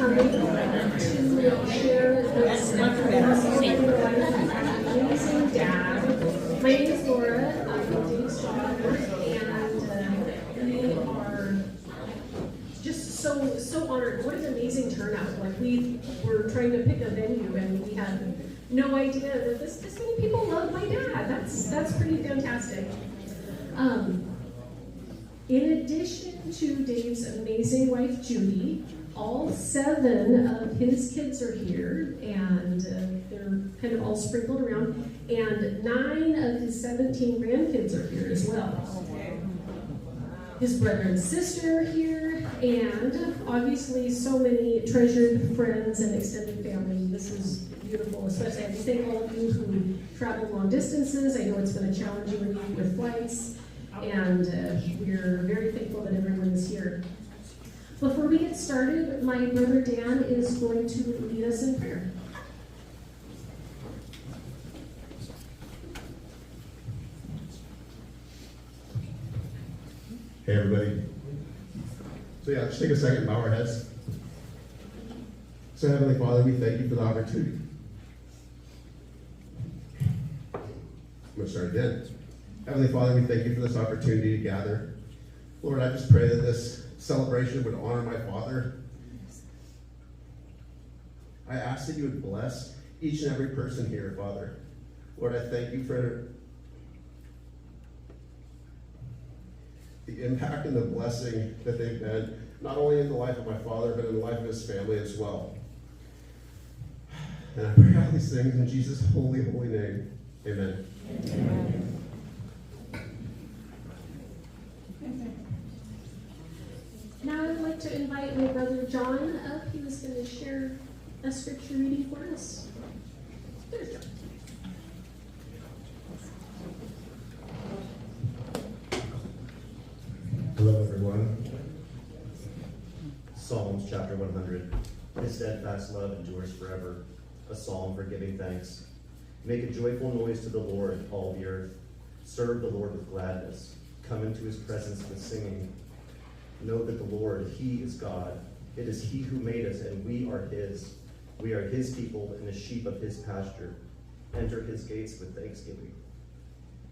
coming to share this amazing dad. My name is Laura. I'm Dave's daughter, and we are just so honored. What an amazing turnout. Like, we were trying to pick a venue, and we had no idea that this many people love my dad. That's pretty fantastic. In addition to Dave's amazing wife, Judy, all 7 of his kids are here, and they're kind of all sprinkled around, and 9 of his 17 grandkids are here as well. His brother and sister are here, and obviously so many treasured friends and extended family. This is beautiful, especially I thank all of you who travel long distances. I know it's been a challenging week with flights, and we're very thankful that everyone is here. Before we get started, my brother Dan is going to lead us in prayer. Hey everybody. So yeah, just take a second and bow our heads. So Heavenly Father, we thank you for the opportunity. I'm going to start again. Heavenly Father, we thank you for this opportunity to gather. Lord, I just pray that this celebration would honor my father. I ask that you would bless each and every person here, Father. Lord, I thank you for the impact and the blessing that they've been, not only in the life of my father, but in the life of his family as well. And I pray all these things in Jesus' holy, holy name. Amen. Amen. Now I'd like to invite my brother John up. He was going to share a scripture reading for us. There's John. Hello, everyone. Psalms chapter 100. His steadfast love endures forever. A psalm for giving thanks. Make a joyful noise to the Lord, all the earth. Serve the Lord with gladness. Come into his presence with singing. Know that the Lord, he is God. It is he who made us, and we are his. We are his people and the sheep of his pasture. Enter his gates with thanksgiving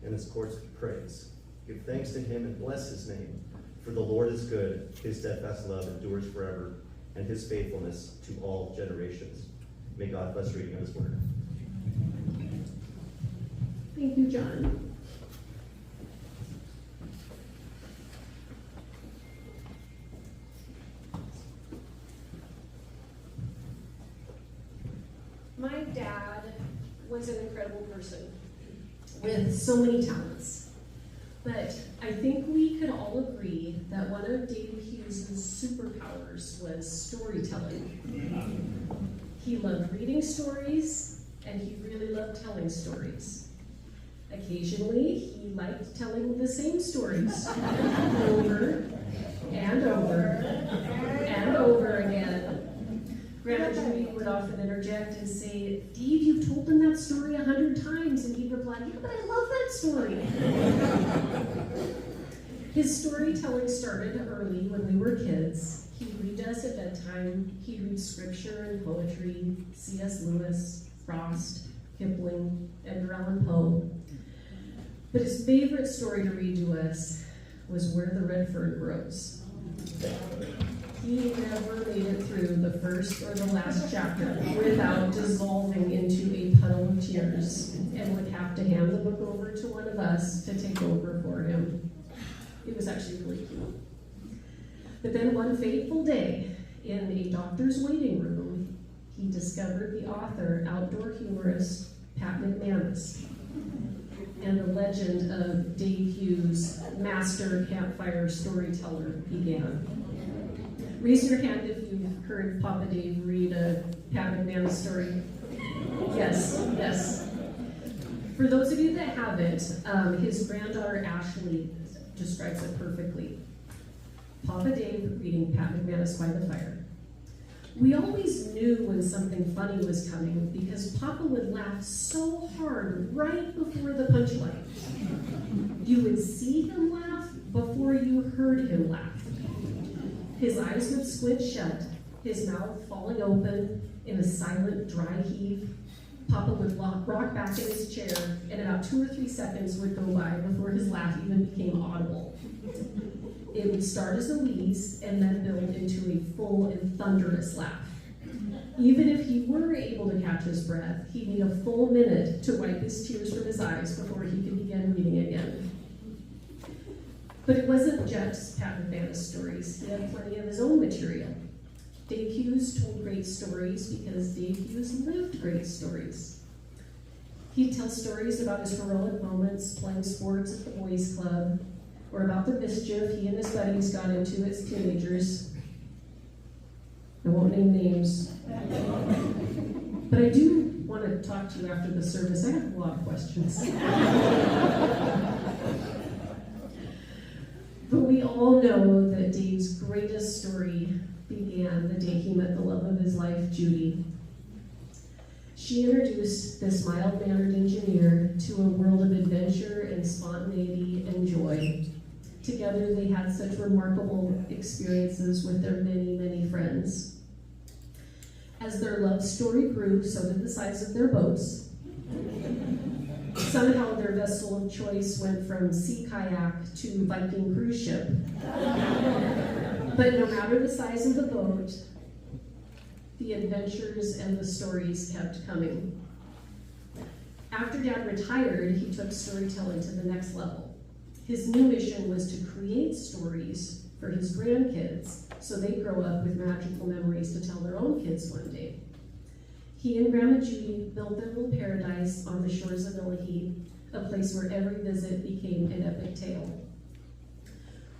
and his courts with praise. Give thanks to him and bless his name. For the Lord is good, his steadfast love endures forever, and his faithfulness to all generations. May God bless reading of his word. Thank you, John. My dad was an incredible person with so many talents. But I think we could all agree that one of Dave Hughes' superpowers was storytelling. He loved reading stories, and he really loved telling stories. Occasionally, he liked telling the same stories over and over and over again. Grandma Judy would often interject and say, Dave, you've told them that story 100 times. And he'd reply, yeah, but I love that story. His storytelling started early when we were kids. He'd read to us at bedtime. He'd read scripture and poetry, C.S. Lewis, Frost, Kipling, Edgar Allan Poe. But his favorite story to read to us was Where the Red Fern Grows. He never made it through the first or the last chapter without dissolving into a puddle of tears, and would have to hand the book over to one of us to take over for him. It was actually really cute. But then one fateful day, in a doctor's waiting room, he discovered the author, outdoor humorist Pat McManus, and the legend of Dave Hughes, master campfire storyteller, began. Raise your hand if you've heard Papa Dave read a Pat McManus story. Yes, yes. For those of you that haven't, his granddaughter Ashley describes it perfectly. Papa Dave reading Pat McManus by the fire. We always knew when something funny was coming because Papa would laugh so hard right before the punchline. You would see him laugh before you heard him laugh. His eyes would squint shut, his mouth falling open in a silent, dry heave. Papa would rock back in his chair, and about 2 or 3 seconds would go by before his laugh even became audible. It would start as a wheeze and then build into a full and thunderous laugh. Even if he were able to catch his breath, he'd need a full minute to wipe his tears from his eyes before he could begin reading again. But it wasn't just Pat and Vanna's stories. He had plenty of his own material. Dave Hughes told great stories because Dave Hughes lived great stories. He'd tell stories about his heroic moments playing sports at the boys' club, or about the mischief he and his buddies got into as teenagers. I won't name names. But I do want to talk to you after the service. I have a lot of questions. But we all know that Dave's greatest story began the day he met the love of his life, Judy. She introduced this mild-mannered engineer to a world of adventure and spontaneity and joy. Together, they had such remarkable experiences with their many, many friends. As their love story grew, so did the size of their boats. Somehow their vessel of choice went from sea kayak to Viking cruise ship. But no matter the size of the boat, the adventures and the stories kept coming. After Dad retired, he took storytelling to the next level. His new mission was to create stories for his grandkids so they grow up with magical memories to tell their own kids one day. He and Grandma Judy built their little paradise on the shores of Illahee, a place where every visit became an epic tale.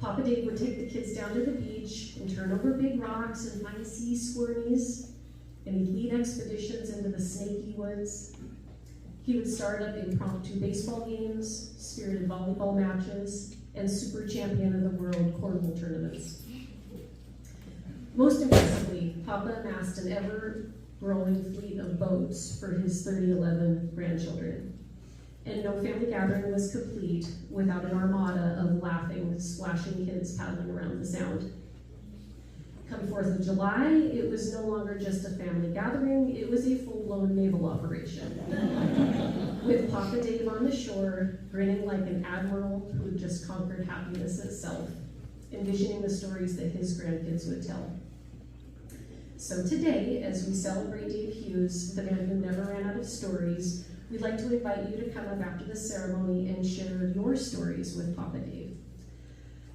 Papa Dave would take the kids down to the beach and turn over big rocks and find sea squirmies, and he'd lead expeditions into the snaky woods. He would start up impromptu baseball games, spirited volleyball matches, and super champion of the world cornhole tournaments. Most impressively, Papa amassed an ever-growing fleet of boats for his 3011 grandchildren. And no family gathering was complete without an armada of laughing, splashing kids paddling around the Sound. Come 4th of July, it was no longer just a family gathering, it was a full-blown naval operation. With Papa Dave on the shore, grinning like an admiral who had just conquered happiness itself, envisioning the stories that his grandkids would tell. So today, as we celebrate Dave Hughes, the man who never ran out of stories, we'd like to invite you to come up after the ceremony and share your stories with Papa Dave.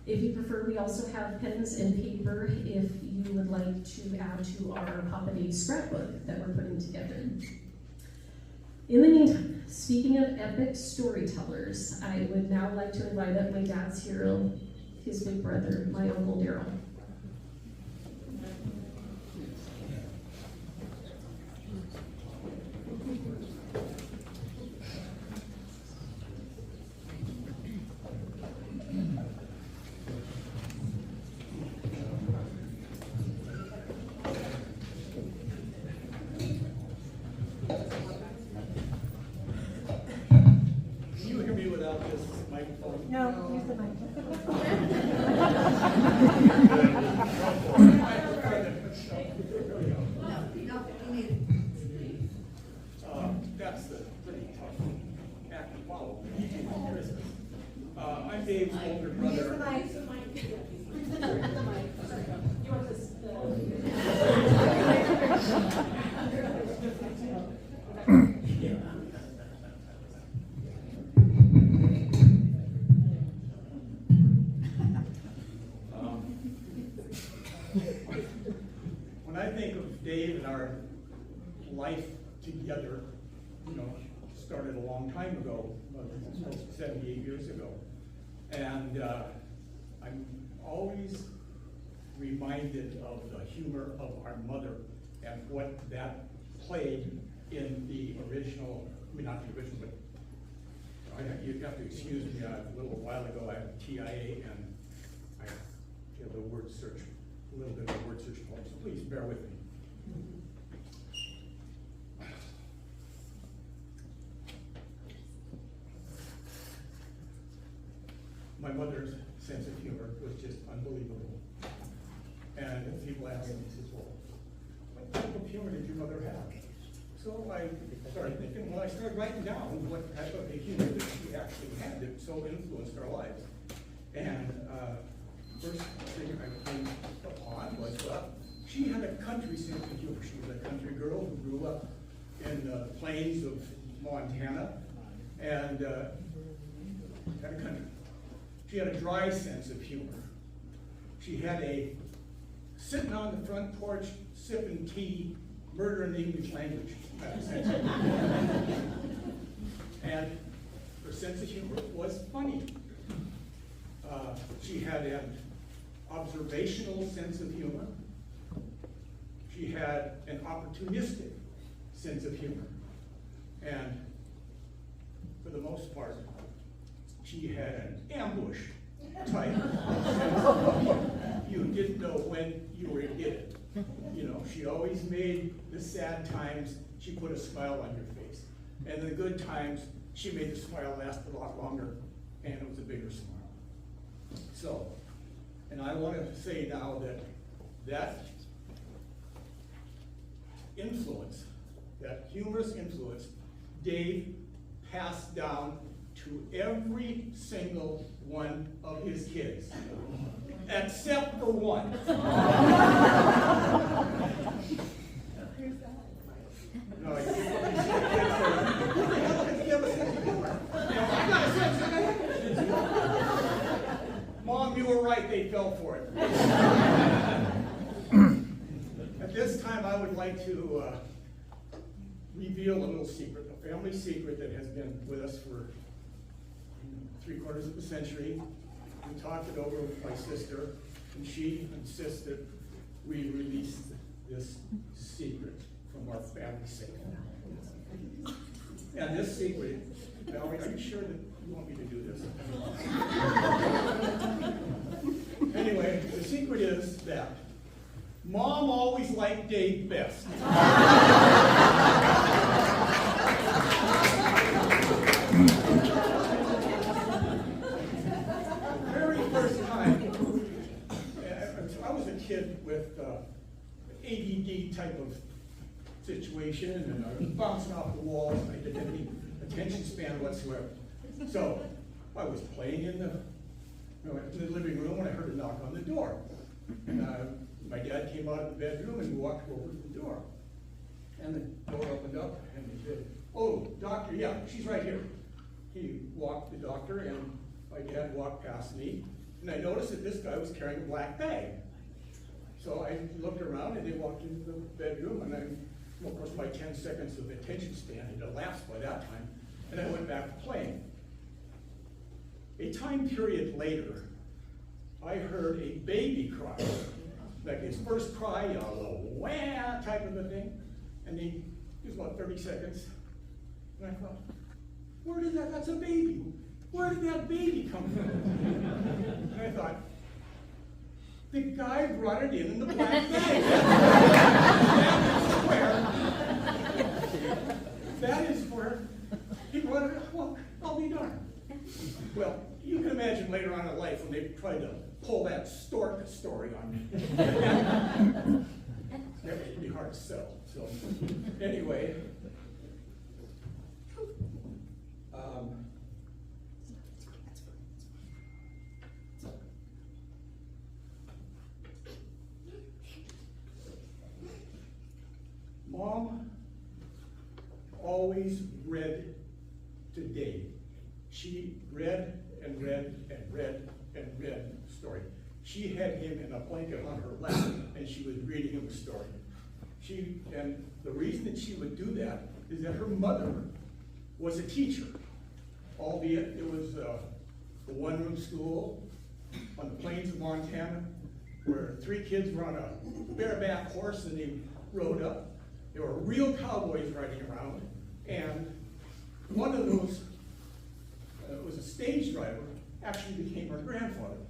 If you prefer, we also have pens and paper if you would like to add to our Papa Dave scrapbook that we're putting together. In the meantime, speaking of epic storytellers, I would now like to invite up my dad's hero, his big brother, my Uncle Daryl. No, use the mic. That's the pretty tough act to follow. I'm Dave's older brother. Use the mic. You want this? When I think of Dave and our life together, started a long time ago, 78 years ago. And I'm always reminded of the humor of our mother and what that played in the original, not the original, but you have to excuse me, a little while ago I had TIA and I did a word search, a little bit of a word search poem, so please bear with me. My mother's sense of humor was just unbelievable. And people ask me, he says, well, humor did your mother have? So I started thinking, well, I started writing down what type of humor that she actually had that so influenced our lives. And first thing I came upon was she had a country sense of humor. She was a country girl who grew up in the plains of Montana and had a country. She had a dry sense of humor. She had a sitting on the front porch, sipping tea, murder in the English language sense of humor. And her sense of humor was funny. She had an observational sense of humor. She had an opportunistic sense of humor. And for the most part, she had an ambush type sense of humor. You didn't know when you were in it. You know, she always made the sad times, she put a smile on your face. And the good times, she made the smile last a lot longer, and it was a bigger smile. So, and I want to say now that influence, that humorous influence, Dave passed down to every single one of his kids, except for one. No, I got a sense of Mom, you were right, they fell for it. At this time, I would like to reveal a little secret, a family secret that has been with us for 3/4 of a century. We talked it over with my sister, and she insists that we release this secret from our family safe. And this secret, Valerie, are you sure that you want me to do this? Anyway, the secret is that Mom always liked Dave best. The very first time, I was a kid with ADD type of situation, and I was bouncing off the walls, and I didn't have any attention span whatsoever. So I was playing in the living room when I heard a knock on the door. And my dad came out of the bedroom and walked over to the door. And the door opened up and he said, "Oh, doctor, yeah, she's right here." He walked the doctor and my dad walked past me. And I noticed that this guy was carrying a black bag. So I looked around and they walked into the bedroom, and of course my 10 seconds of attention span had elapsed by that time, and I went back to playing. A time period later, I heard a baby cry, like his first cry, a little wah type of a thing, and it was about 30 seconds, and I thought, that's a baby. Where did that baby come from? And I thought, the guy brought it in the black bag. That is where he brought it. Well, I'll be darned. Well, you can imagine later on in life when they tried to pull that stork story on me. That was pretty hard to sell. So, anyway. Mom always read to Dave. She read and read and read and read the story. She had him in a blanket on her lap, and she was reading him a story. And the reason that she would do that is that her mother was a teacher, albeit it was a one-room school on the plains of Montana, where 3 kids were on a bareback horse and they rode up. There were real cowboys riding around, and one of those was a stage driver, actually became her grandfather.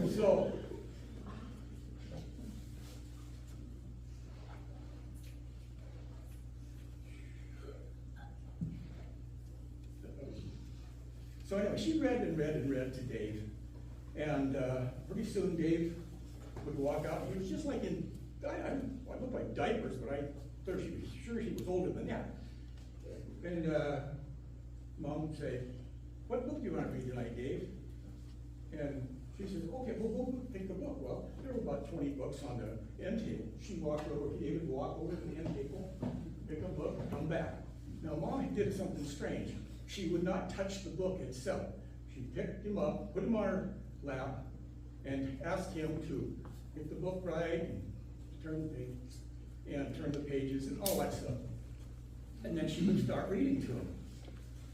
So anyway, she read and read and read to Dave, and pretty soon Dave would walk out. He was just like I looked like diapers, but I thought she was sure she was older than that. And Mom would say, "What book do you want to read tonight, Dave?" And she says, "Okay, well, we'll pick the book." Well, there were about 20 books on the end table. She walked over, Dave would walk over to the end table, pick a book, come back. Now, Mom did something strange. She would not touch the book itself. She picked him up, put him on her lap, and asked him to get the book right, and turn the pages, and all that stuff. And then she would start reading to him.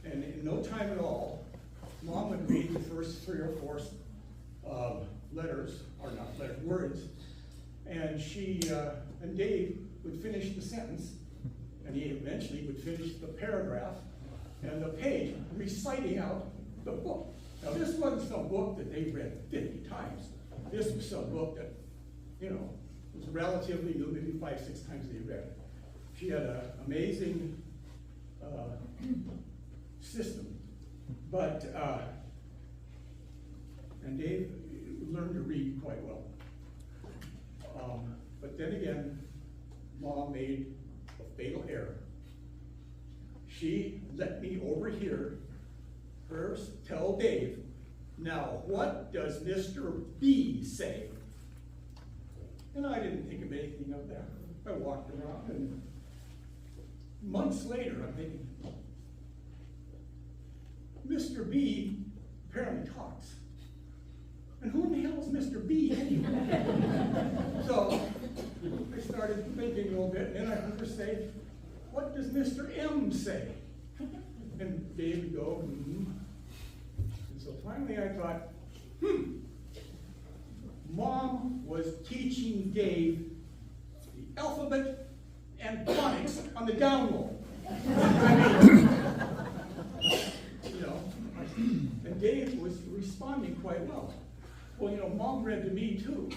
And in no time at all, Mom would read the first 3 or 4 words, and Dave would finish the sentence, and he eventually would finish the paragraph and the page, reciting out the book. Now, this wasn't some book that they read 50 times. This was some book that, was relatively new, maybe 5, 6 times they read. She had an amazing system. But, and Dave learned to read quite well. But then again, Mom made a fatal error. She let me overhear her tell Dave, "Now, what does Mr. B say?" And I didn't think of anything of that. I walked around, and months later, I'm thinking, Mr. B apparently talks. And who in the hell is Mr. B anyway? So I started thinking a little bit, and then I heard her say, "What does Mr. M say?" And Dave would go, "Hmm." And so finally I thought, Mom was teaching Dave the alphabet and phonics on the down low. And Dave was responding quite well. Well, Mom read to me too,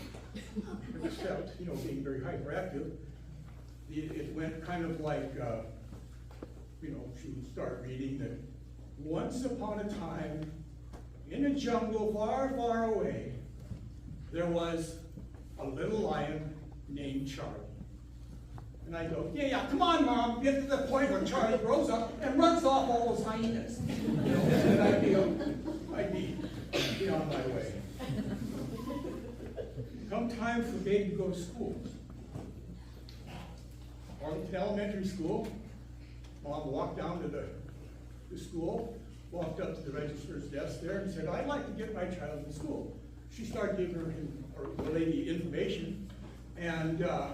except, being very hyperactive. It went kind of like, she would start reading that once upon a time, in a jungle far, far away, there was a little lion named Charlie. And I go, yeah, come on, Mom, get to the point where Charlie grows up and runs off all those hyenas. And I'd be on my way. Come time for Dave to go to school. Arlington Elementary School. Mom walked down to the school, walked up to the registrar's desk there and said, "I'd like to get my child to school." She started giving the lady information, and the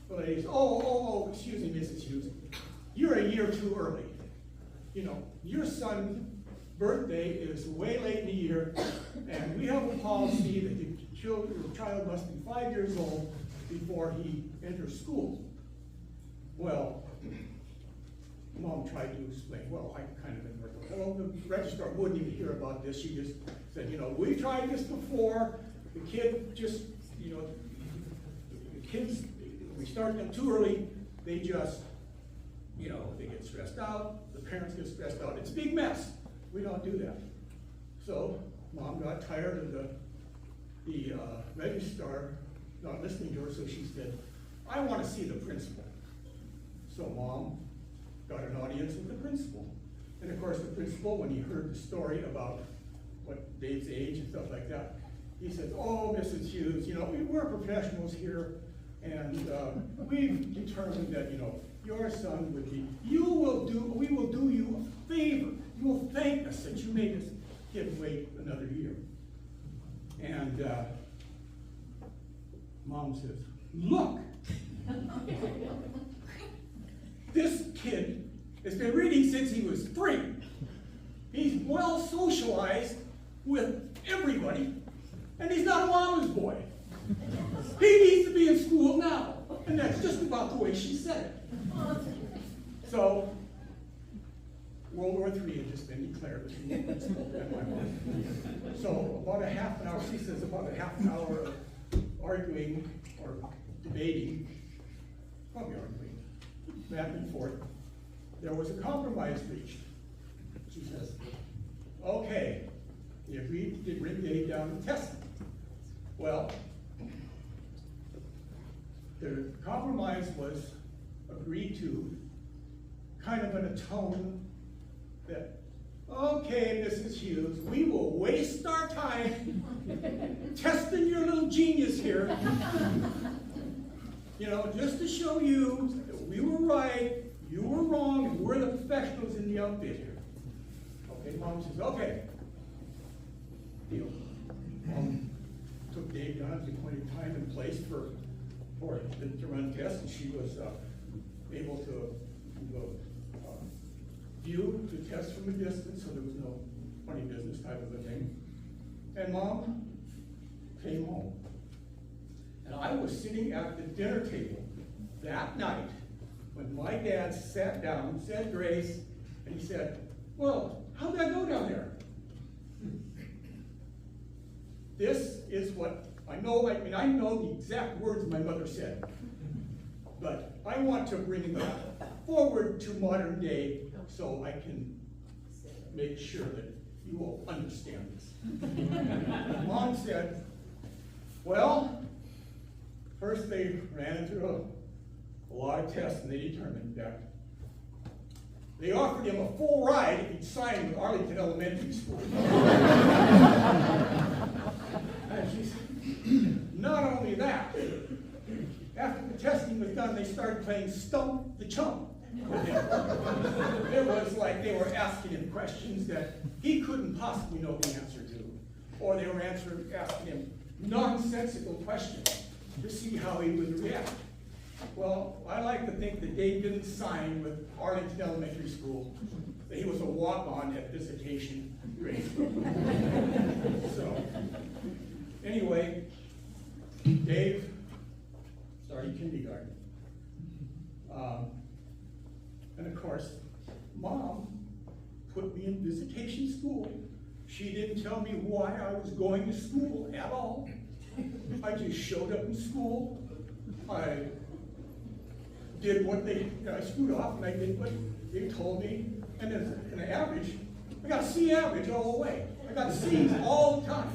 lady said, oh, excuse me, Mrs. Hughes, you're a year too early. Your son's birthday is way late in the year, and we have a policy that your child must be 5 years old before he enters school. Well, Mom tried to explain, I kind of ignored her. Well, the registrar wouldn't even hear about this. She just said, we tried this before. The kid just, the kids, we start them too early. They just, they get stressed out. The parents get stressed out. It's a big mess. We don't do that. So Mom got tired of the registrar not listening to her, so she said, "I want to see the principal." So Mom got an audience with the principal. And of course the principal, when he heard the story about what Dave's age and stuff like that, he said, "Oh, Mrs. Hughes, we're professionals here, and we've determined that, your son would be, we will do you a favor. You will thank us that you made this kid wait another year." And Mom says, "Look, this kid has been reading since he was 3. He's well socialized with everybody, and he's not a mama's boy. He needs to be in school now." And that's just about the way she said it. So, World War III had just been declared between the principal and my mom. So about a half an hour, she says about a half an hour of arguing or debating, probably arguing, back and forth, there was a compromise reached. She says, "Okay, they agreed to bring Dave down to test him." Well, the compromise was agreed to, kind of in a tone that, okay, Mrs. Hughes, we will waste our time testing your little genius here, you know, just to show you that we were right, you were wrong, and we're the professionals in the outfit here. Okay, Mom says, okay. Deal. Mom took Dave down at the appointed time and place to run tests, and she was able to view the test from a distance, so there was no funny business type of a thing. And Mom came home. And I was sitting at the dinner table that night when my dad sat down, said grace, and he said, well, how'd that go down there? This is what I know. I know the exact words my mother said, but I want to bring that forward to modern day so I can make sure that you all understand this. Mom said, well, first they ran through a lot of tests, and they determined that they offered him a full ride if he'd sign with Arlington Elementary School. And she said, not only that, after the testing was done, they started playing Stump the Chump with him. It was like they were asking him questions that he couldn't possibly know the answer to, or they were asking him nonsensical questions to see how he would react. Well, I like to think that Dave didn't sign with Arlington Elementary School, that he was a walk-on at visitation grade. So, anyway, Dave started kindergarten. And of course, Mom put me in visitation school. She didn't tell me why I was going to school at all. I just showed up in school. I did what I screwed off, and I did what they told me. And as an average, I got a C average all the way. I got C's all the time.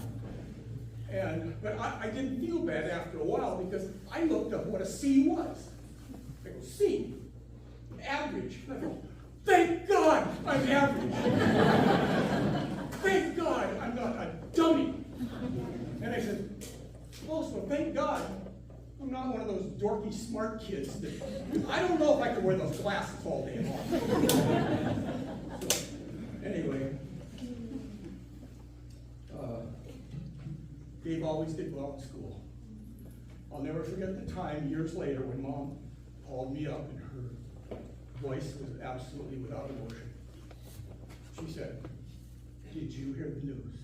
But I didn't feel bad after a while because I looked up what a C was. I go, C, average. And I go, thank God I'm average. Thank God I'm not a dummy. And I said, oh, so thank God I'm not one of those dorky smart kids that, I don't know if I could wear those glasses all day long. So, anyway, Dave always did well in school. I'll never forget the time years later when Mom called me up and her voice was absolutely without emotion. She said, did you hear the news?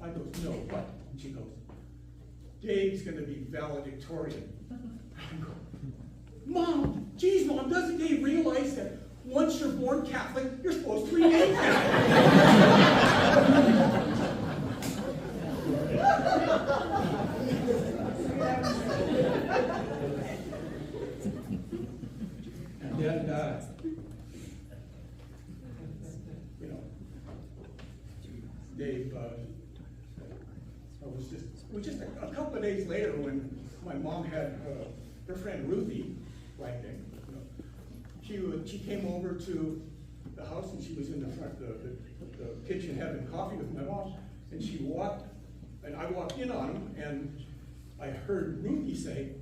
I goes, no, what? And she goes, Dave's going to be valedictorian. I go, Mom, geez, Mom, doesn't Dave realize that once you're born Catholic, you're supposed to remain Catholic? And then, Dave, it was just a couple of days later when my mom had her friend Ruthie, Langdon, she came over to the house and she was in the front, the kitchen having coffee with my mom, and she walked, and I walked in on him, and I heard Ruthie say,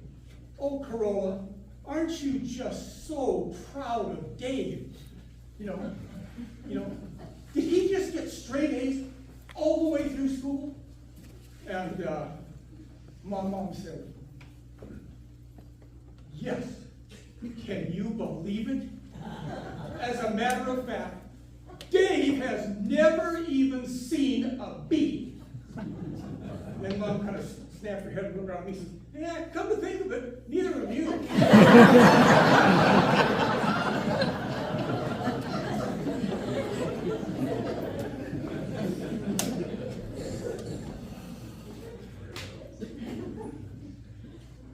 oh, Corolla, aren't you just so proud of Dave? You know, did he just get straight A's all the way through school? And my mom said, yes, can you believe it? As a matter of fact, Dave has never even seen a B. And then Mom kind of snapped her head and looked around at me and said, yeah, come to think of it, neither of you.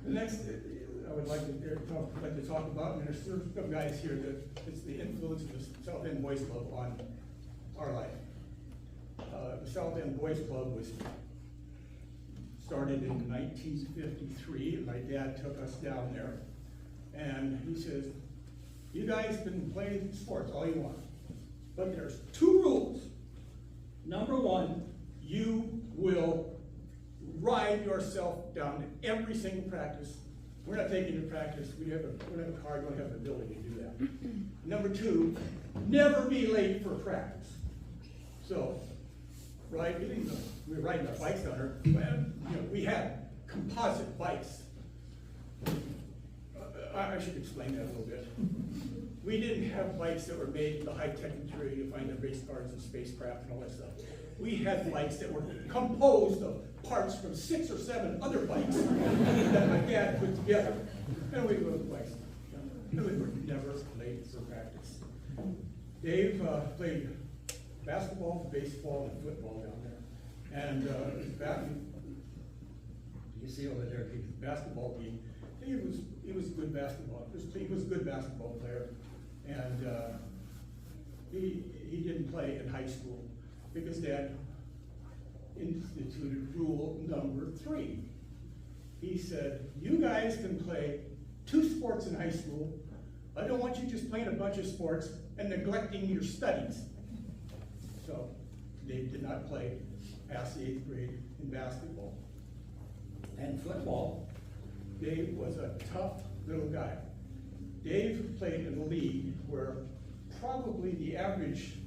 The next I would like to talk about, and there's some guys here that it's the influence of the South End Boys Club on our life. The South End Boys Club was started in 1953, and my dad took us down there. And he says, you guys can play sports all you want, but there's 2 rules. Number 1, you will ride yourself down to every single practice. We're not taking you to practice. We don't have a car, we don't have the ability to do that. Number 2, never be late for practice. So, right, we were riding our bikes down there. We had composite bikes. I should explain that a little bit. We didn't have bikes that were made with the high-tech material you find in race cars and spacecraft and all that stuff. We had bikes that were composed of parts from 6 or 7 other bikes that my dad put together. And we rode bikes. And we were never late for practice. Dave played basketball, baseball, and football down there. And you see over there, the basketball team. He was a good basketball. He was a good basketball player, and he didn't play in high school because Dad instituted rule number 3. He said, "You guys can play 2 sports in high school. I don't want you just playing a bunch of sports and neglecting your studies." So Dave did not play past the 8th grade in basketball. And football, Dave was a tough little guy. Dave played in a league where probably the average,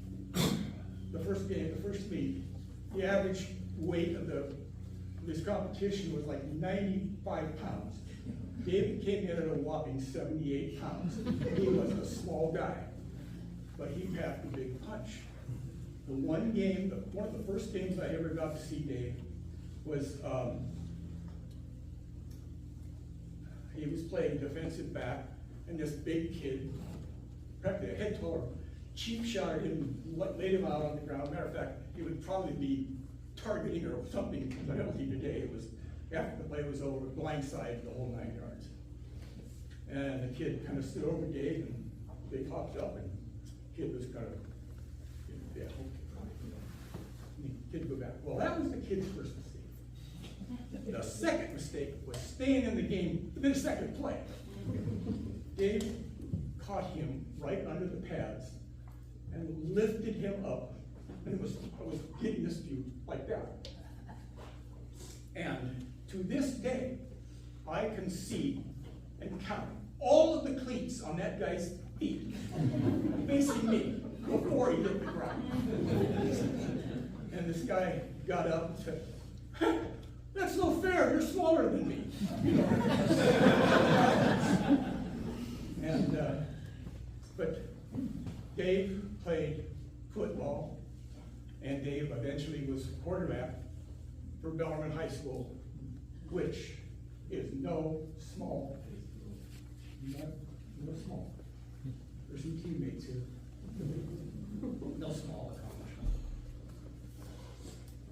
the first league, the average weight of this competition was like 95 pounds. Dave came in at a whopping 78 pounds. He was a small guy, but he packed a big punch. The one game, one of the first games I ever got to see Dave was, he was playing defensive back, and this big kid, practically a head taller, cheap shot at him, laid him out on the ground. Matter of fact, he would probably be targeting or something penalty today. It was after the play was over, blindside the whole 9 yards. And the kid kind of stood over Dave, and they hopped up, and the kid was kind of, yeah, okay. The kid go back. Well, that was the kid's first mistake. The second mistake was staying in the game for the second play. Dave caught him right under the pads and lifted him up, and I was getting this view like that. And to this day, I can see and count all of the cleats on that guy's feet facing me before he hit the ground. And this guy got up and said, "That's no fair, you're smaller than me." And, but Dave played football, and Dave eventually was quarterback for Bellarmine High School, which is no small. No small. There's some teammates here. No small accomplishment.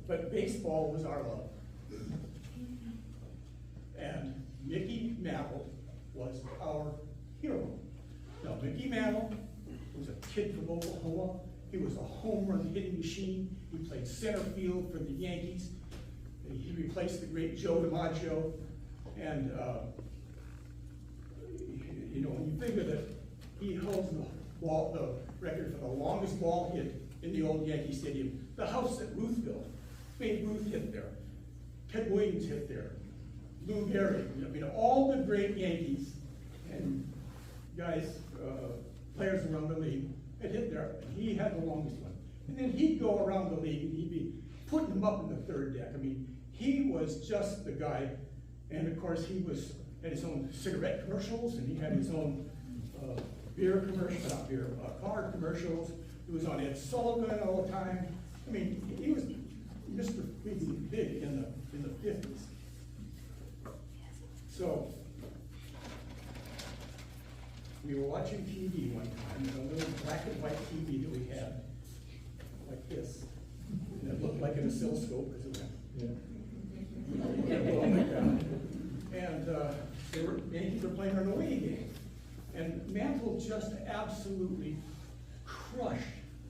But baseball was our love. And Mickey Mantle was our hero. Now, Mickey Mantle was a kid from Oklahoma. He was a home run hitting machine. He played center field for the Yankees. He replaced the great Joe DiMaggio. And, when you figure that he holds the record for the longest ball hit in the old Yankee Stadium, the house that Ruth built, Babe Ruth hit there, Ted Williams hit there, Lou Gehrig, all the great Yankees and guys, players around the league had hit there. He had the longest one. And then he'd go around the league and he'd be putting them up in the third deck. He was just the guy. And of course, he had his own cigarette commercials, and he had his own car commercials. He was on Ed Sullivan all the time. He was Mr. Big in the 50s. So, we were watching TV one time, a little black and white TV that we had, like this. And it looked like an oscilloscope because it went. And the Yankees were playing an away game. And Mantle just absolutely crushed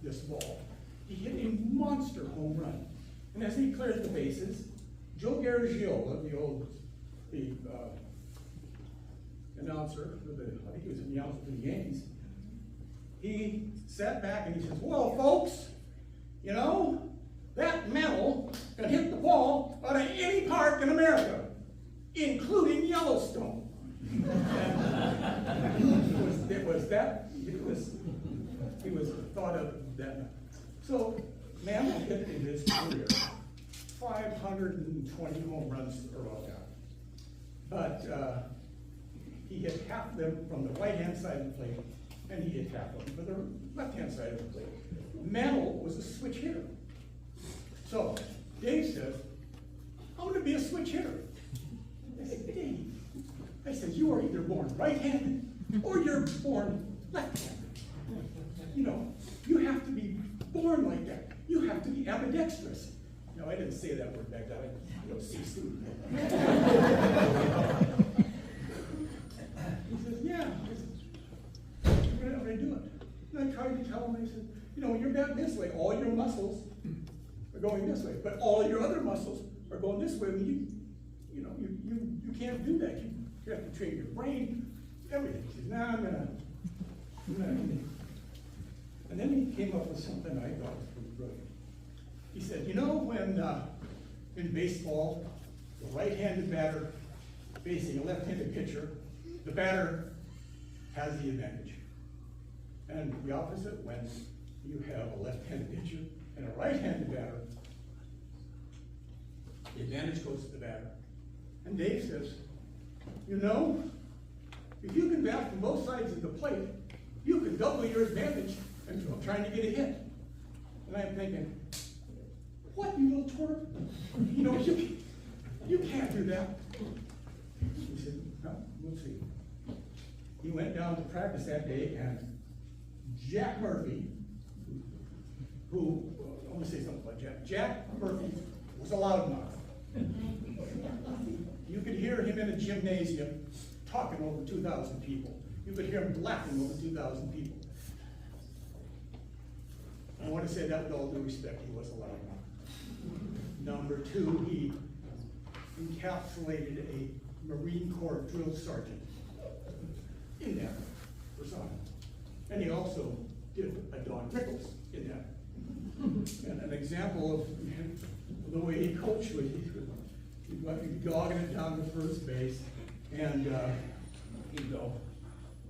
this ball. He hit a monster home run. And as he cleared the bases, Joe Garagio, the announcer for I think he was an announcer for the Yankees, he sat back and he says, well, folks, you know, that mantle can hit the ball out of any park in America, including Yellowstone. He was thought of that. So Mantle hit in his career 520 home runs or all that. But he hit half of them from the right-hand side of the plate, and he hit half of them from the left-hand side of the plate. Mantle was a switch hitter. So Dave says, I'm going to be a switch hitter. I said, Dave, I said, you are either born right-handed or you're born left-handed. You know, you have to be born like that. You have to be ambidextrous. No, I didn't say that word back then. I don't see student. He says, yeah. I'm going to do it. And I tried to tell him, I said, you know, when you're batting this way, all your muscles are going this way, but all your other muscles are going this way. You know, you can't do that. You have to train your brain, everything. He says, nah, I'm gonna. And then he came up with something I thought was pretty brilliant. He said, you know, when in baseball, the right-handed batter facing a left-handed pitcher, the batter has the advantage. And the opposite, when you have a left-handed pitcher and a right-handed batter, the advantage goes to the batter. And Dave says, you know, if you can bat from both sides of the plate, you can double your advantage and trying to get a hit. And I'm thinking, what, you little twerp? You know, you can't do that. He said, no, we'll see. He went down to practice that day, and Jack Murphy, who, I want to say something about Jack. Jack Murphy was a loudmouth. You could hear him in a gymnasium talking over 2,000 people. You could hear him laughing over 2,000 people. I want to say that with all due respect, he was a loudmouth. Number two, he encapsulated a Marine Corps drill sergeant in that persona. And he also did a Don Rickles in that. And an example of the way he coached was he'd be dogging it down to first base, and he'd go,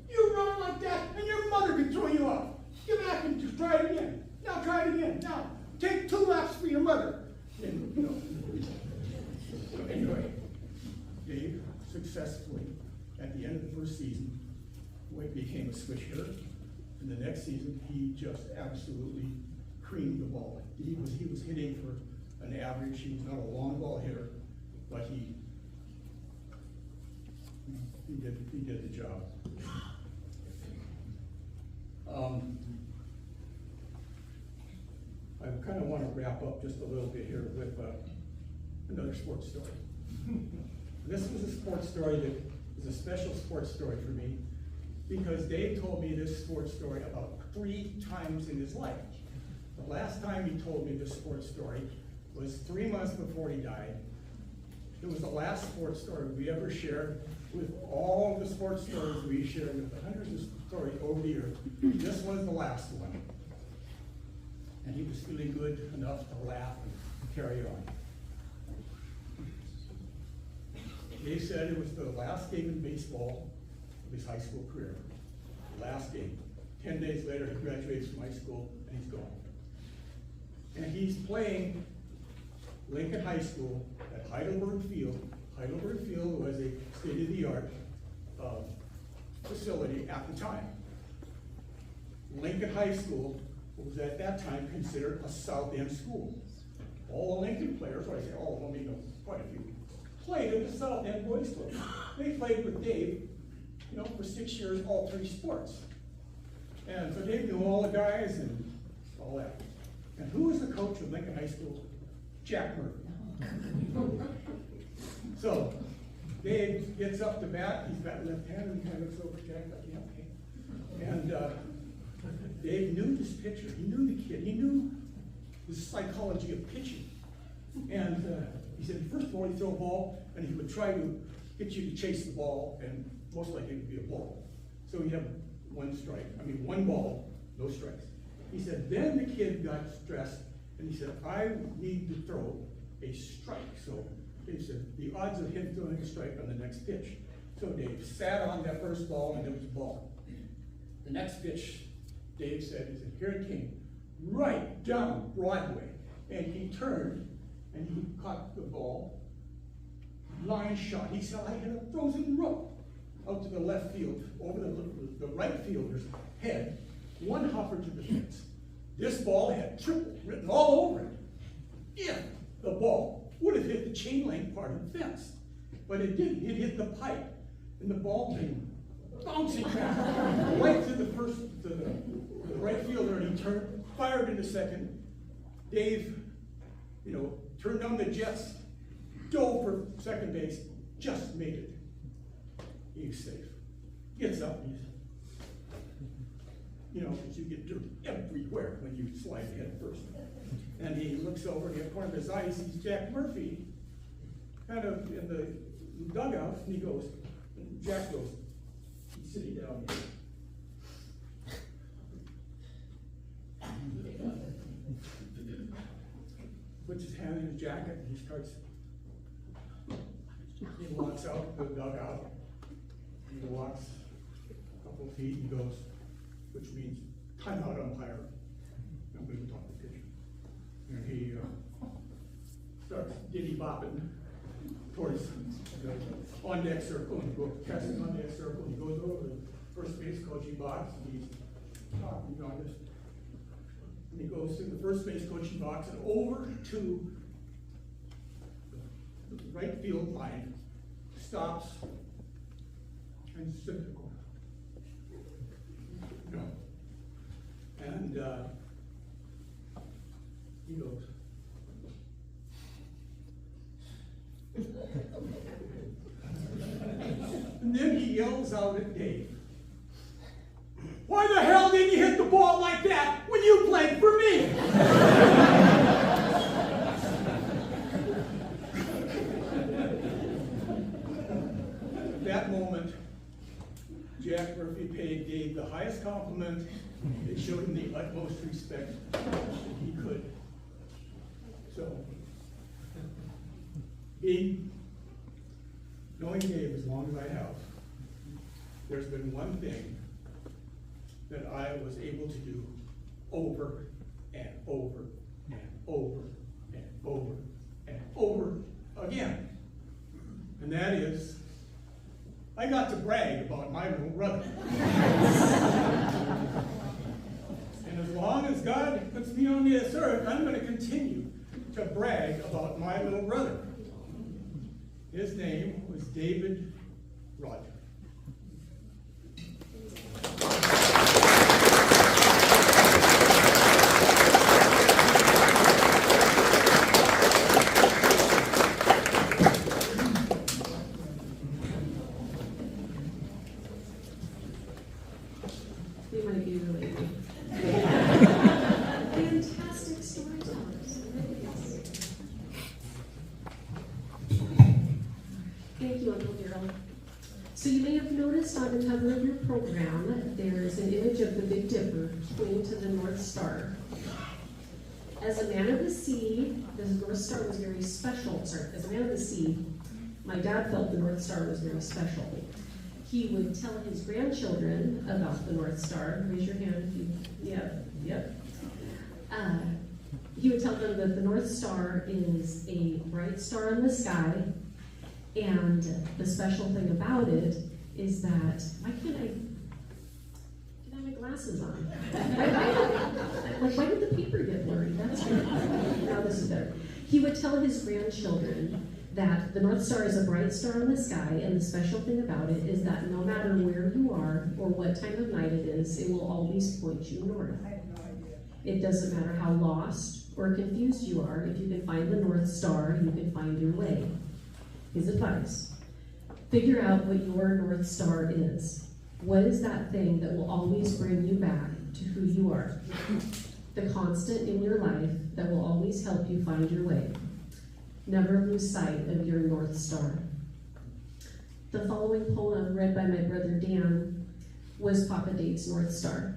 you run like that, and your mother could throw you out. Get back and try it again. Now try it again. Now take 2 laps for your mother. And, you know. So anyway, Dave successfully, at the end of the first season, became a switch hitter. And the next season, he just absolutely creamed the ball. He was hitting for an average. He was not a long ball hitter, but he did the job. I kind of want to wrap up just a little bit here with another sports story. This was a sports story that was a special sports story for me because Dave told me this sports story about 3 times in his life. The last time he told me this sports story was 3 months before he died. It was the last sports story we ever shared with all the sports stories we shared with the hundreds of stories over the years. This was the last one. And he was feeling good enough to laugh and carry on. They said it was the last game in baseball of his high school career. The last game. 10 days later, he graduates from high school and he's gone. And he's playing Lincoln High School at Heidelberg Field. Heidelberg Field was a state-of-the-art facility at the time. Lincoln High School was at that time considered a South End school. All the Lincoln players, or I say all of them, you know, quite a few, played at the South End Boys Club. They played with Dave, you know, for 6 years, all 3 sports. And so Dave knew all the guys and all that. And who was the coach of Lincoln High School? Jack Murphy. So Dave gets up to bat, he's batting left-handed, and kind of looks over at Jack like, yeah, okay. And Dave knew this pitcher, he knew the kid, he knew the psychology of pitching. And He said, first of all, he'd throw a ball, and he would try to get you to chase the ball, and most likely it would be a ball. So he'd have one ball, no strikes. He said, then the kid got stressed, and he said, I need to throw a strike. So he said, the odds of him throwing a strike on the next pitch. So Dave sat on that first ball, and it was a ball. The next pitch, Dave said, here it came, right down Broadway. And he turned, and he caught the ball, line shot. He said, I hit a frozen rope out to the left field, over the right fielder's head, one hopper to the fence. This ball had triple written all over it. If the ball would have hit the chain link part of the fence, but it didn't. It hit the pipe, and the ball came bouncing back right to the right fielder, and he turned, fired into second. Dave, turned on the jets, dove for second base, just made it. He's safe. Gets up, and because you get dirt everywhere when you slide head first. And he looks over, and in the corner of his eye, he sees Jack Murphy kind of in the dugout, and he goes, and Jack goes, he's sitting down here. Puts his hand in his jacket, and he walks out the dugout. He walks a couple of feet and goes, which means timeout umpire. I'm going to talk to the pitcher. And he starts diddy bopping towards the on deck circle, and he goes past the on deck circle, and he goes over to the first base coaching box, and he's talking on this. And he goes through the first base coaching box and over to the right field line, stops, and sits in the corner. And he goes, and then he yells out at Dave, why the hell didn't you hit the ball like that when you played for me? At that moment, Jack Murphy paid Dave the highest compliment. It showed him the utmost respect that he could. So, knowing Dave as long as I have, there's been one thing that I was able to do over and over and over and over and over again. And that is, I got to brag about my little brother. And as long as God puts me on this earth, I'm going to continue to brag about my little brother. His name was David Roger. They might be related. Fantastic storytellers. Thank you, Uncle Darrell. So you may have noticed on the cover of your program, there's an image of the Big Dipper pointing to the North Star. As a man of the sea, the North Star was very special. As a man of the sea, my dad felt the North Star was very special. He would tell his grandchildren about the North Star. Raise your hand if you, yep. He would tell them that the North Star is a bright star in the sky, and the special thing about it is that, why can't I have my glasses on? Why did the paper get blurry? That's good. Now this is better. He would tell his grandchildren that the North Star is a bright star in the sky, and the special thing about it is that no matter where you are or what time of night it is, it will always point you north. I have no idea. It doesn't matter how lost or confused you are, if you can find the North Star, you can find your way. His advice: figure out what your North Star is. What is that thing that will always bring you back to who you are? The constant in your life that will always help you find your way. Never lose sight of your North Star. The following poem, read by my brother Dan, was Papa Dave's North Star.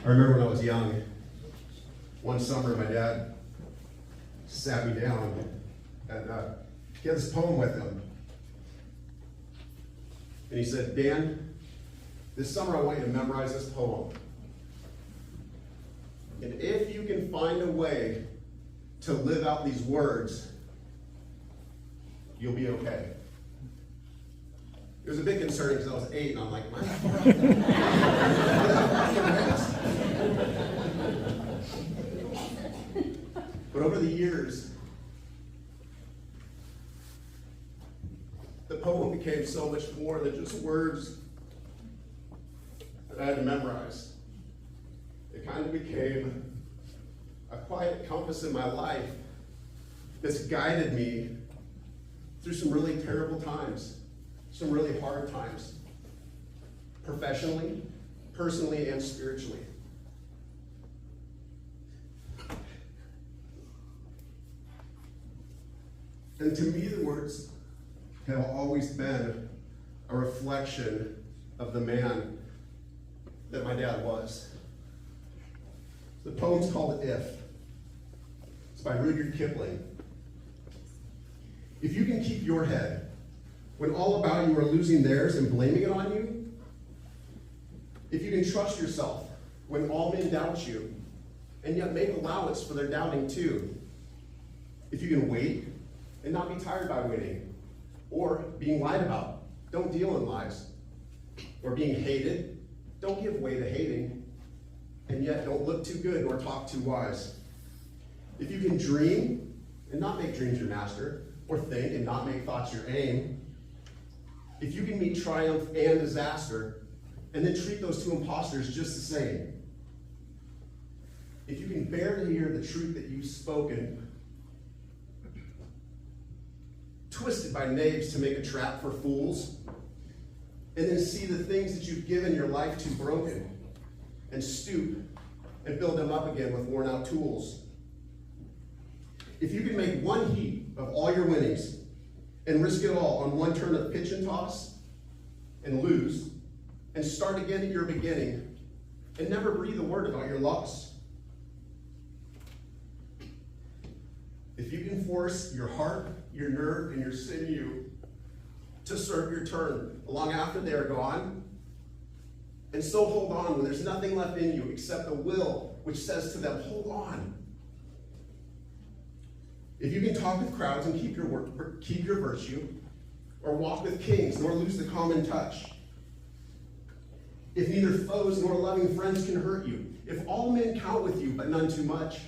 I remember when I was young, one summer my dad sat me down and he had this poem with him. And he said, Dan, this summer I want you to memorize this poem. And if you can find a way to live out these words, you'll be okay. It was a bit concerning because I was 8 and I'm like, am I that far out there? But over the years, the poem became so much more than just words that I had to memorize. It kind of became a quiet compass in my life that's guided me through some really terrible times, some really hard times, professionally, personally, and spiritually. And to me, the words have always been a reflection of the man that my dad was. The poem's called If. It's by Rudyard Kipling. If you can keep your head when all about you are losing theirs and blaming it on you, if you can trust yourself when all men doubt you, and yet make allowance for their doubting too, if you can wait and not be tired by waiting, or being lied about, don't deal in lies, or being hated, don't give way to hating, and yet don't look too good nor talk too wise. If you can dream and not make dreams your master, or think and not make thoughts your aim, if you can meet triumph and disaster, and then treat those two imposters just the same, if you can bear to hear the truth that you've spoken, twisted by knaves to make a trap for fools, and then see the things that you've given your life to broken, and stoop and build them up again with worn out tools. If you can make one heap of all your winnings and risk it all on one turn of pitch and toss and lose, and start again at your beginning and never breathe a word about your loss. If you can force your heart, your nerve, and your sinew to serve your turn long after they are gone, and so hold on when there's nothing left in you except the will which says to them, hold on. If you can talk with crowds and keep your virtue, or walk with kings nor lose the common touch, if neither foes nor loving friends can hurt you, if all men count with you but none too much,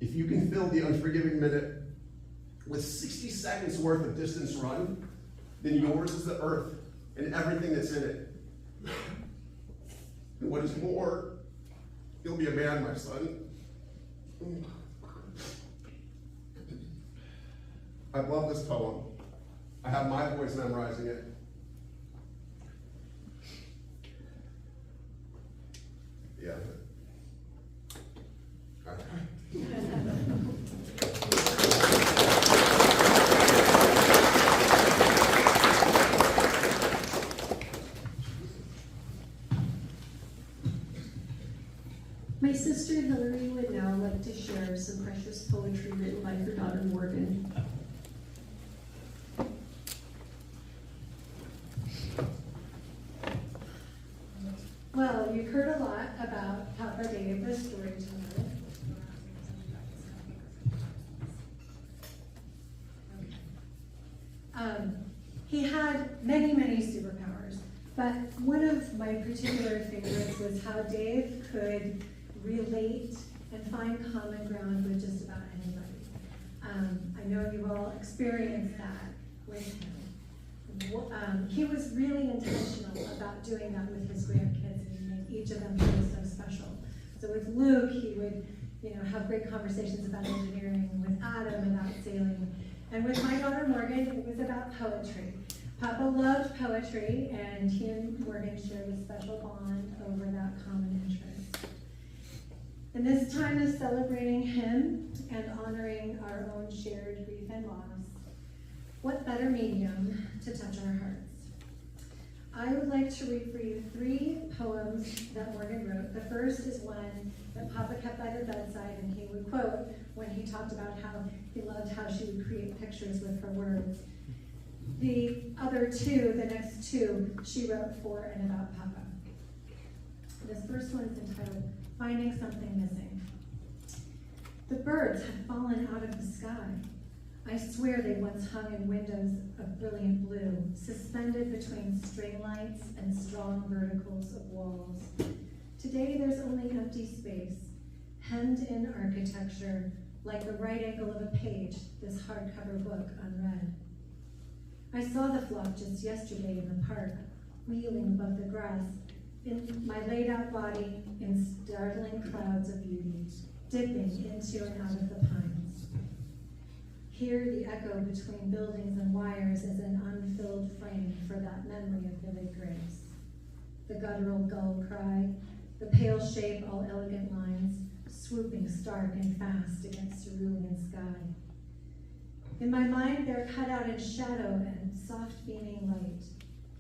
if you can fill the unforgiving minute with 60 seconds worth of distance run, then yours is the earth and everything that's in it. And what is more, you'll be a man, my son. I love this poem. I have my voice memorizing it. Yeah. My sister Hillary would now like to share some precious poetry written by her daughter Morgan. Well, you've heard a lot about Papa Dave, the storyteller. He had many, many superpowers, but one of my particular favorites was how Dave could relate and find common ground with just about anybody. I know you've all experienced that with him. He was really intentional about doing that with his grandkids, and he made each of them feel so special. So with Luke, he would, have great conversations about engineering. With Adam, about sailing. And with my daughter Morgan, it was about poetry. Papa loved poetry, and he and Morgan shared a special bond over that common interest. In this time of celebrating him and honoring our own shared grief and loss, what better medium to touch our hearts? I would like to read for you 3 poems that Morgan wrote. The first is one that Papa kept by the bedside, and he would quote when he talked about how he loved how she would create pictures with her words. The other 2, the next 2, she wrote for and about Papa. This first one is entitled, Finding Something Missing. The birds had fallen out of the sky. I swear they once hung in windows of brilliant blue, suspended between string lights and strong verticals of walls. Today there's only empty space, hemmed in architecture, like the right angle of a page, this hardcover book unread. I saw the flock just yesterday in the park, wheeling above the grass, in my laid-out body in startling clouds of beauty, dipping into and out of the pines. Here, the echo between buildings and wires is an unfilled frame for that memory of vivid grace. The guttural gull cry, the pale shape, all elegant lines, swooping stark and fast against cerulean sky. In my mind, they're cut out in shadow and soft beaming light,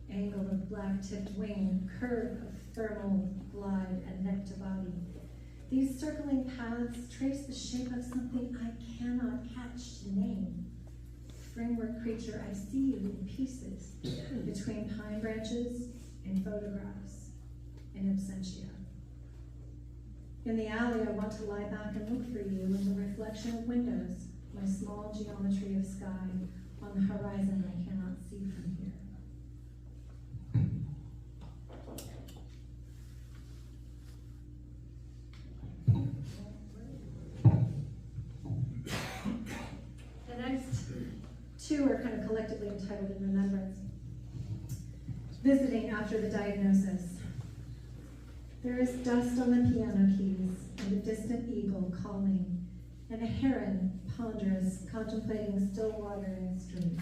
angle of black-tipped wing, curve of thermal glide and neck to body. These circling paths trace the shape of something I cannot catch to name. Framework creature, I see you in pieces, between pine branches, in photographs, in absentia. In the alley, I want to lie back and look for you in the reflection of windows, my small geometry of sky on the horizon I cannot see from here. The next 2 are kind of collectively entitled In Remembrance. Visiting after the diagnosis. There is dust on the piano keys, and a distant eagle calling, and a heron, ponderous, contemplating still water in a stream.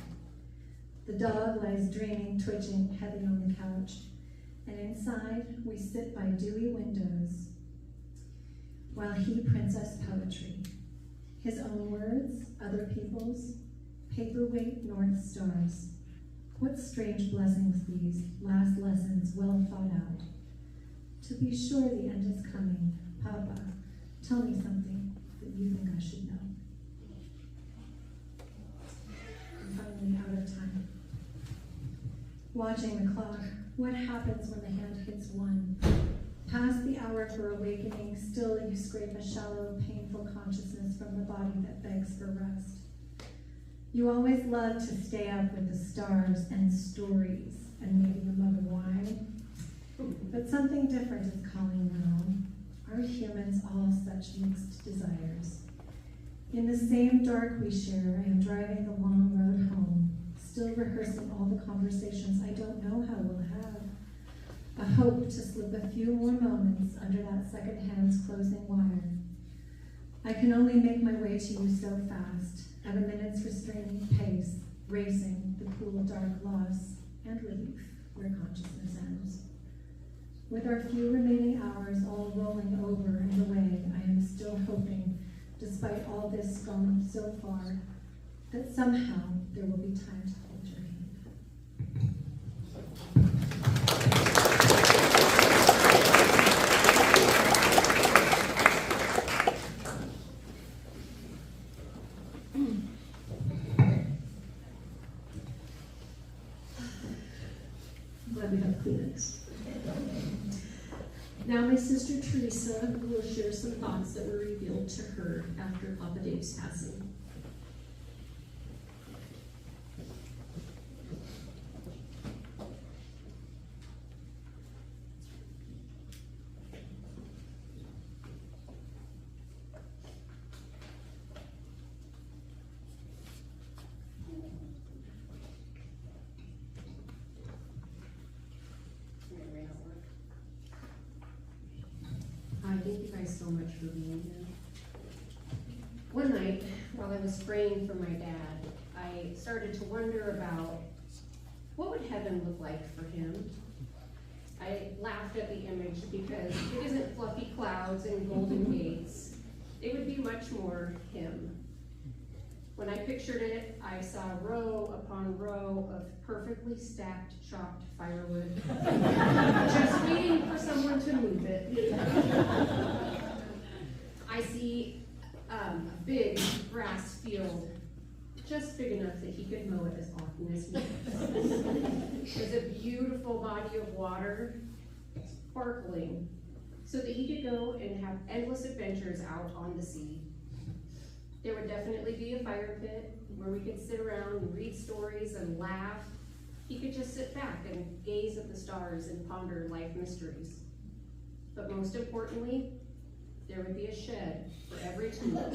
The dog lies dreaming, twitching, heavy on the couch, and inside we sit by dewy windows while he prints us poetry. His own words, other people's, paperweight North Stars. What strange blessings these, last lessons well thought out. To be sure the end is coming. Papa, tell me something that you think I should know. I'm finally out of time. Watching the clock, what happens when the hand hits 1? Past the hour for awakening, still you scrape a shallow, painful consciousness from the body that begs for rest. You always love to stay up with the stars and stories and maybe a mug of wine. But something different is calling now. Are humans all such mixed desires? In the same dark we share, I am driving the long road home, still rehearsing all the conversations I don't know how we'll have. A hope to slip a few more moments under that second hand's closing wire. I can only make my way to you so fast, at a minute's restraining pace, racing the cool dark loss and relief where consciousness ends. With our few remaining hours all rolling over and away, I am still hoping, despite all this gone so far, that somehow there will be time to hold your hand. Glad we have Kleenex. Now my sister Teresa will share some thoughts that were revealed to her after Papa Dave's passing. Thank you guys so much for being here. One night, while I was praying for my dad, I started to wonder about what would heaven look like for him? I laughed at the image because it isn't fluffy clouds and golden gates. It would be much more him. When I pictured it, I saw row upon row of perfectly stacked chopped firewood, just waiting for someone to move it. I see a big grass field, just big enough that he could mow it as often as he wants. There's a beautiful body of water, sparkling, so that he could go and have endless adventures out on the sea. There would definitely be a fire pit where we could sit around and read stories and laugh. He could just sit back and gaze at the stars and ponder life mysteries. But most importantly, there would be a shed for every tool.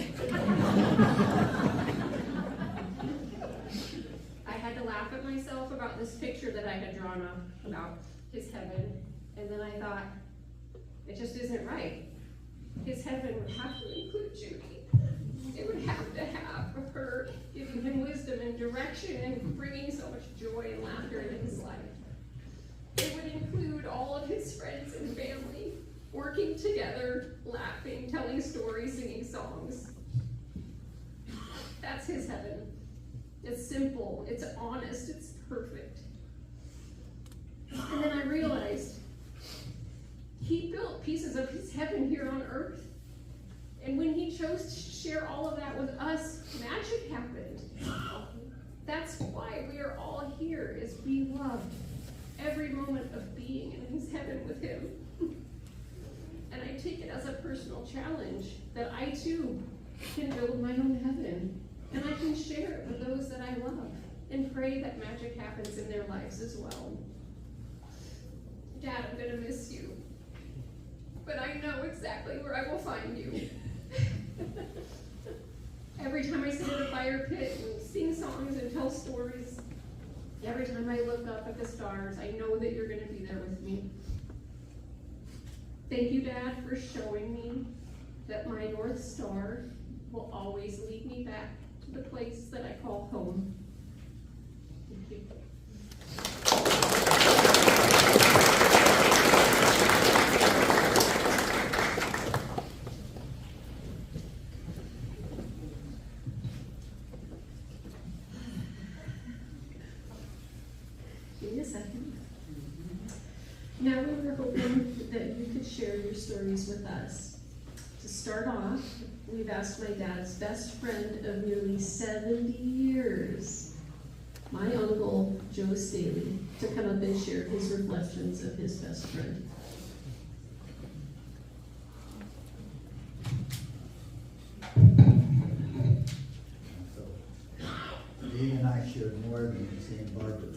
I had to laugh at myself about this picture that I had drawn up about his heaven, and then I thought, it just isn't right. His heaven would have to include Judy. It would have to have her giving him wisdom and direction and bringing so much joy and laughter into his life. It would include all of his friends and family working together, laughing, telling stories, singing songs. That's his heaven. It's simple, it's honest, it's perfect. And then I realized he built pieces of his heaven here on earth. And when he chose to share all of that with us, magic happened. That's why we are all here, is we love every moment of being in his heaven with him. And I take it as a personal challenge that I too can build my own heaven. And I can share it with those that I love and pray that magic happens in their lives as well. Dad, I'm gonna miss you. But I know exactly where I will find you. Every time I sit at a fire pit and sing songs and tell stories, every time I look up at the stars, I know that you're gonna be there with me. Thank you, Dad, for showing me that my North Star will always lead me back to the place that I call home. Thank you. Give me a second. Now we were hoping that you could share your stories with us. To start off, we've asked my dad's best friend of nearly 70 years, my uncle, Joe Staley, to come up and share his reflections of his best friend. So, Dave and I shared more than the same barber.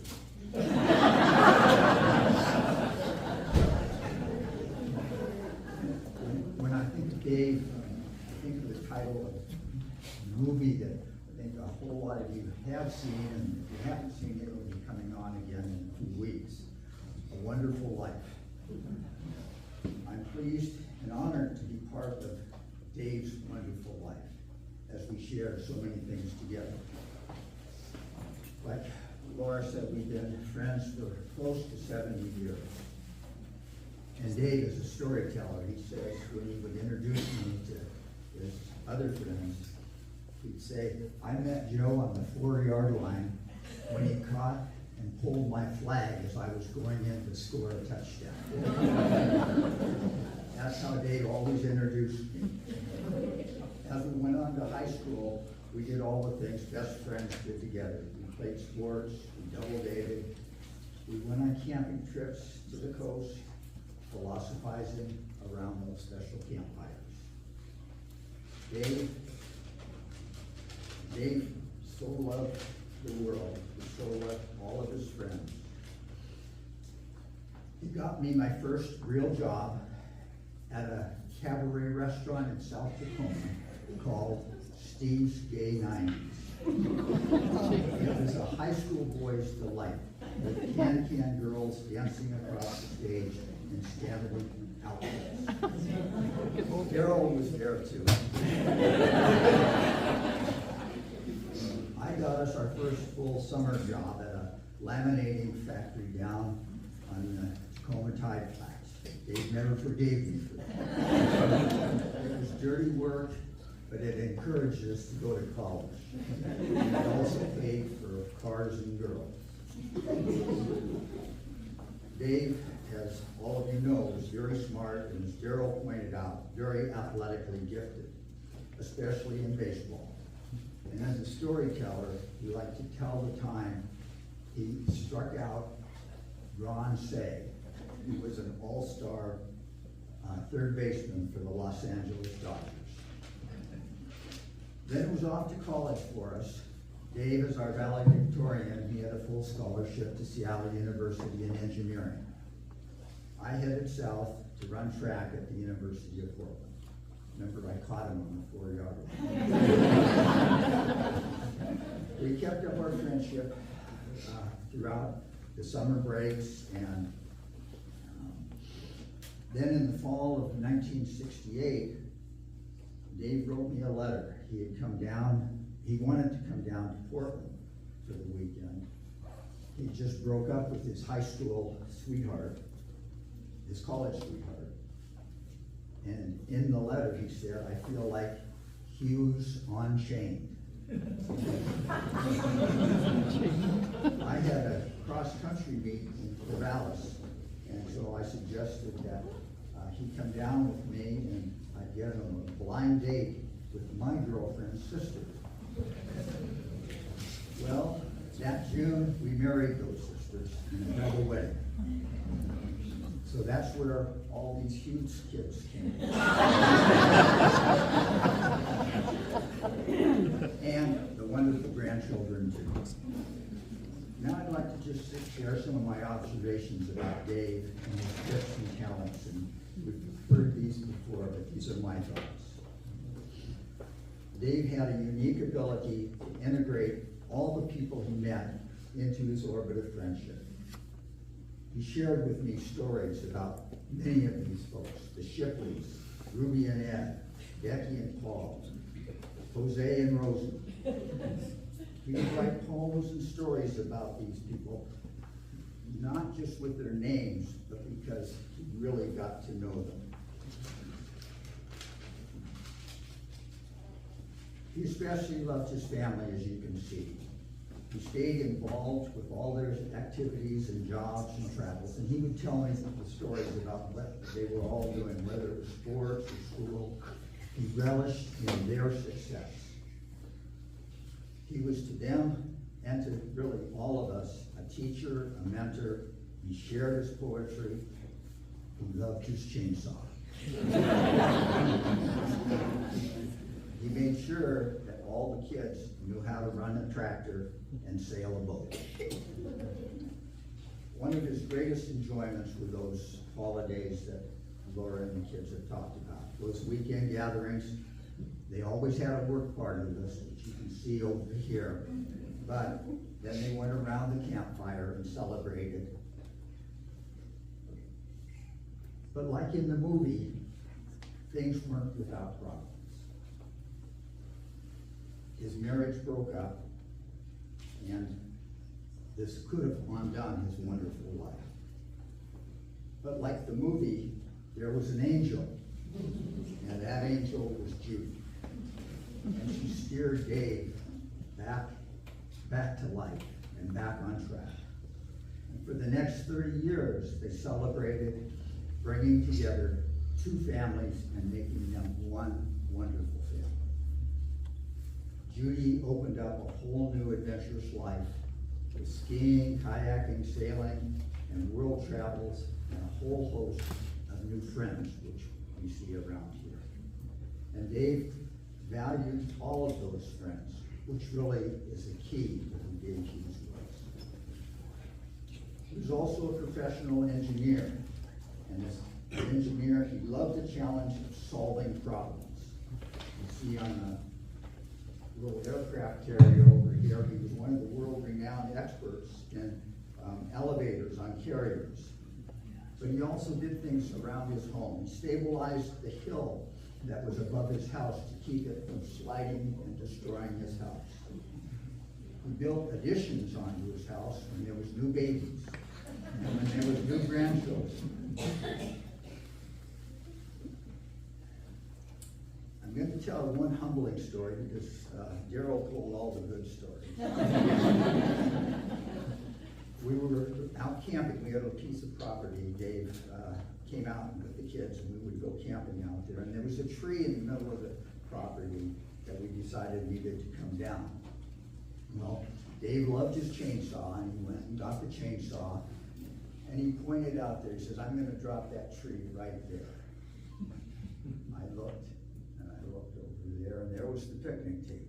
When I think of Dave, I think of the title of a movie that I think a whole lot of you have seen, and if you haven't seen it, it will be coming on again in 2 weeks. A Wonderful Life. I'm pleased and honored to be part of Dave's wonderful life as we share so many things together. Like Laura said, we've been friends for close to 70 years. And Dave is a storyteller. He says when he would introduce me to his other friends, he'd say, I met Joe on the 4-yard line when he caught and pulled my flag as I was going in to score a touchdown. That's how Dave always introduced me. As we went on to high school, we did all the things best friends did together. We played sports, we double dated, we went on camping trips to the coast, philosophizing around those special campfires. Dave so loved the world, he so loved all of his friends. He got me my first real job at a cabaret restaurant in South Tacoma called Steve's Gay 90s. It was a high school boy's delight, with can-can girls dancing across the stage in scantily outfits. Daryl was there too. I got us our first full summer job at a laminating factory down on the Tacoma Tide Flats. Dave never forgave me for that. It was dirty work, but it encouraged us to go to college. And it also paid for cars and girls. Dave, as all of you know, was very smart and, as Darrell pointed out, very athletically gifted, especially in baseball. And as a storyteller, he liked to tell the time he struck out Ron Say, who was an all-star third baseman for the Los Angeles Dodgers. Then it was off to college for us. Dave, as our valedictorian, he had a full scholarship to Seattle University in engineering. I headed south to run track at the University of Portland. Remember, I caught him on the 4-yard line. We kept up our friendship throughout the summer breaks, and then in the fall of 1968, Dave wrote me a letter. He had come down, he wanted to come down to Portland for the weekend. He just broke up with his high school sweetheart, his college sweetheart. And in the letter he said, I feel like Hughes on chain. I had a cross-country meet in Corvallis, and so I suggested that he come down with me and I'd get him a blind date with my girlfriend's sister. Well, that June, we married those sisters in a double wedding. So that's where all these Hughes kids came from. And the wonderful grandchildren too. Now I'd like to just share some of my observations about Dave and his gifts and talents. And we've heard these before, but these are my thoughts. Dave had a unique ability to integrate all the people he met into his orbit of friendship. He shared with me stories about many of these folks, the Shipleys, Ruby and Ed, Becky and Paul, Jose and Rosie. He would write poems and stories about these people, not just with their names, but because he really got to know them. He especially loved his family, as you can see. He stayed involved with all their activities and jobs and travels, and he would tell me the stories about what they were all doing, whether it was sports or school. He relished in their success. He was to them, and to really all of us, a teacher, a mentor. He shared his poetry. He loved his chainsaw. He made sure that all the kids knew how to run a tractor and sail a boat. One of his greatest enjoyments were those holidays that Laura and the kids have talked about. Those weekend gatherings. They always had a work part of this, which you can see over here. But then they went around the campfire and celebrated. But like in the movie, things weren't without problems. His marriage broke up, and this could have undone his wonderful life. But like the movie, there was an angel, and that angel was Judy. And she steered Dave back to life and back on track. And for the next 30 years, they celebrated bringing together two families and making them one wonderful family. Judy opened up a whole new adventurous life with skiing, kayaking, sailing, and world travels, and a whole host of new friends, which we see around here. And Dave valued all of those friends, which really is a key to who Dave Hughes was. He was also a professional engineer, and as an engineer, he loved the challenge of solving problems. You see on the little aircraft carrier over here, he was one of the world-renowned experts in elevators on carriers. But he also did things around his home. He stabilized the hill that was above his house to keep it from sliding and destroying his house. He built additions onto his house when there was new babies and when there was new grandchildren. I'm going to tell one humbling story because Daryl told all the good stories. We were out camping. We had a piece of property. Dave came out with the kids, and we would go camping out there. And there was a tree in the middle of the property that we decided needed to come down. Well, Dave loved his chainsaw, and he went and got the chainsaw, and he pointed out there. He says, "I'm going to drop that tree right there." I looked, and I looked over there, and there was the picnic table.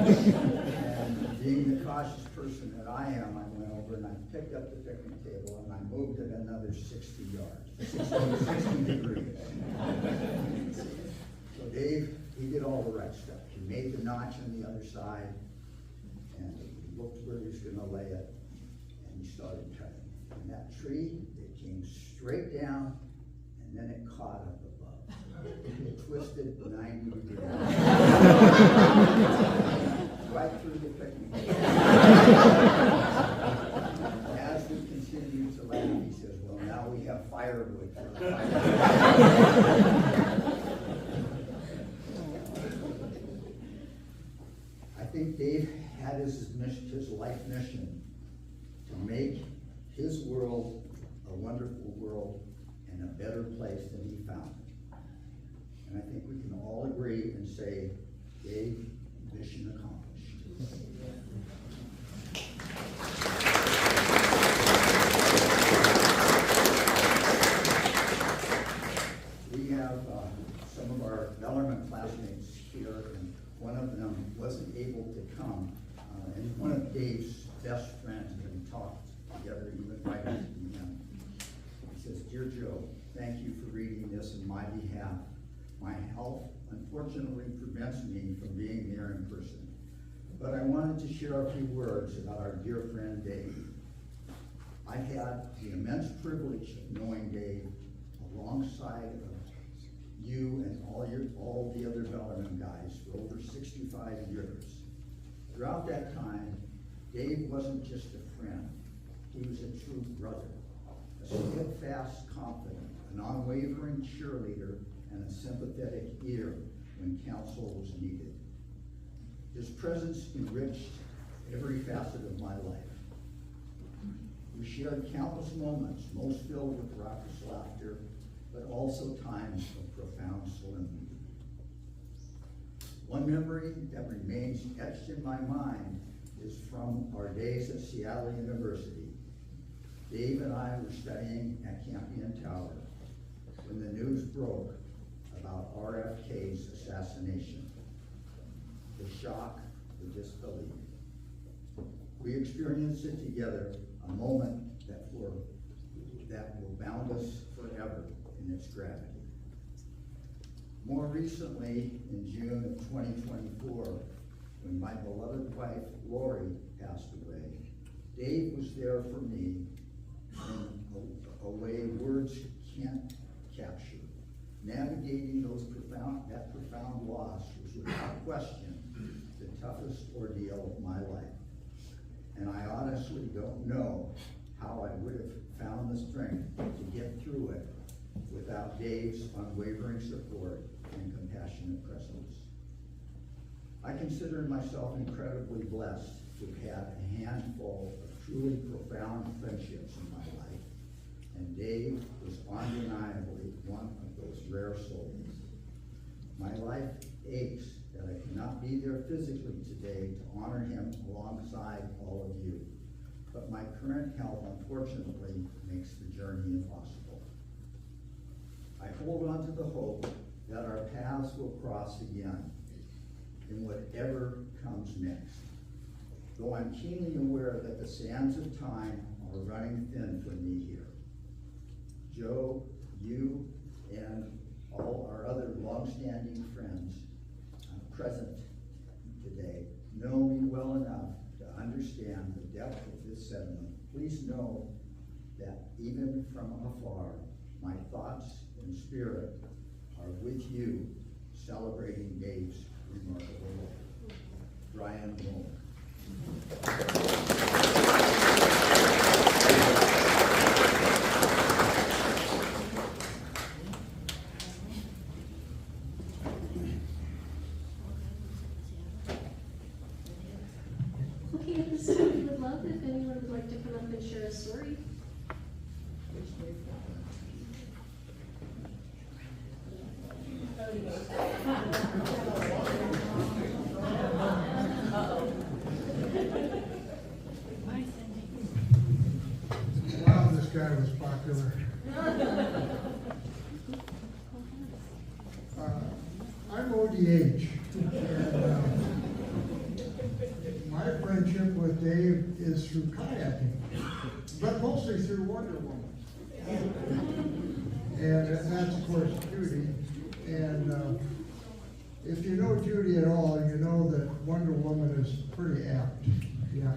And being the cautious person that I am, I went over and I picked up the picnic table and I moved it another 60 yards, 60 degrees. So Dave, he did all the right stuff. He made the notch on the other side and he looked where he was going to lay it and he started cutting. And that tree, it came straight down and then it caught up above. It twisted 90 degrees. Right through the picnic. As we continued to laugh, he says, "Well, now we have firewood for the fire." I think Dave had his life mission to make his world a wonderful world and a better place than he found it. And I think we can all agree and say, Dave, mission accomplished. We have some of our Bellarmine classmates here, and one of them wasn't able to come. And one of Dave's best friends, and we talked together, he went right up to him. He says, "Dear Joe, thank you for reading this on my behalf. My health unfortunately prevents me from being there in person. But I wanted to share a few words about our dear friend Dave. I've had the immense privilege of knowing Dave alongside of you and all the other Bellarmine guys for over 65 years. Throughout that time, Dave wasn't just a friend, he was a true brother, a steadfast confidant, an unwavering cheerleader, and a sympathetic ear when counsel was needed. His presence enriched every facet of my life. We shared countless moments, most filled with raucous laughter, but also times of profound solemnity. One memory that remains etched in my mind is from our days at Seattle University. Dave and I were studying at Campion Tower when the news broke about RFK's assassination. The shock, the disbelief. We experienced it together, a moment that will bound us forever in its gravity. More recently, in June of 2024, when my beloved wife, Lori, passed away, Dave was there for me in a way words can't capture. Navigating that profound loss was without question the toughest ordeal of my life. And I honestly don't know how I would have found the strength to get through it without Dave's unwavering support and compassionate presence. I consider myself incredibly blessed to have had a handful of truly profound friendships in my life, and Dave was undeniably one of those rare souls. My life aches that I cannot be there physically today to honor him alongside all of you, but my current health unfortunately makes the journey impossible. I hold on to the hope that our paths will cross again in whatever comes next, though I'm keenly aware that the sands of time are running thin for me here. Joe, you, and all our other long-standing friends present today know me well enough to understand the depth of this sentiment. Please know that even from afar, my thoughts and spirit are with you celebrating Dave's remarkable life. Brian Moore. Okay, at this time, we would love if anyone would like to come up and share a story. Wow, this guy was popular. I'm ODH. And, my friendship with Dave is through kayaking, but mostly through Wonder Woman. And that's, of course, Judy. And if you know Judy at all, you know that Wonder Woman is pretty apt. Yeah.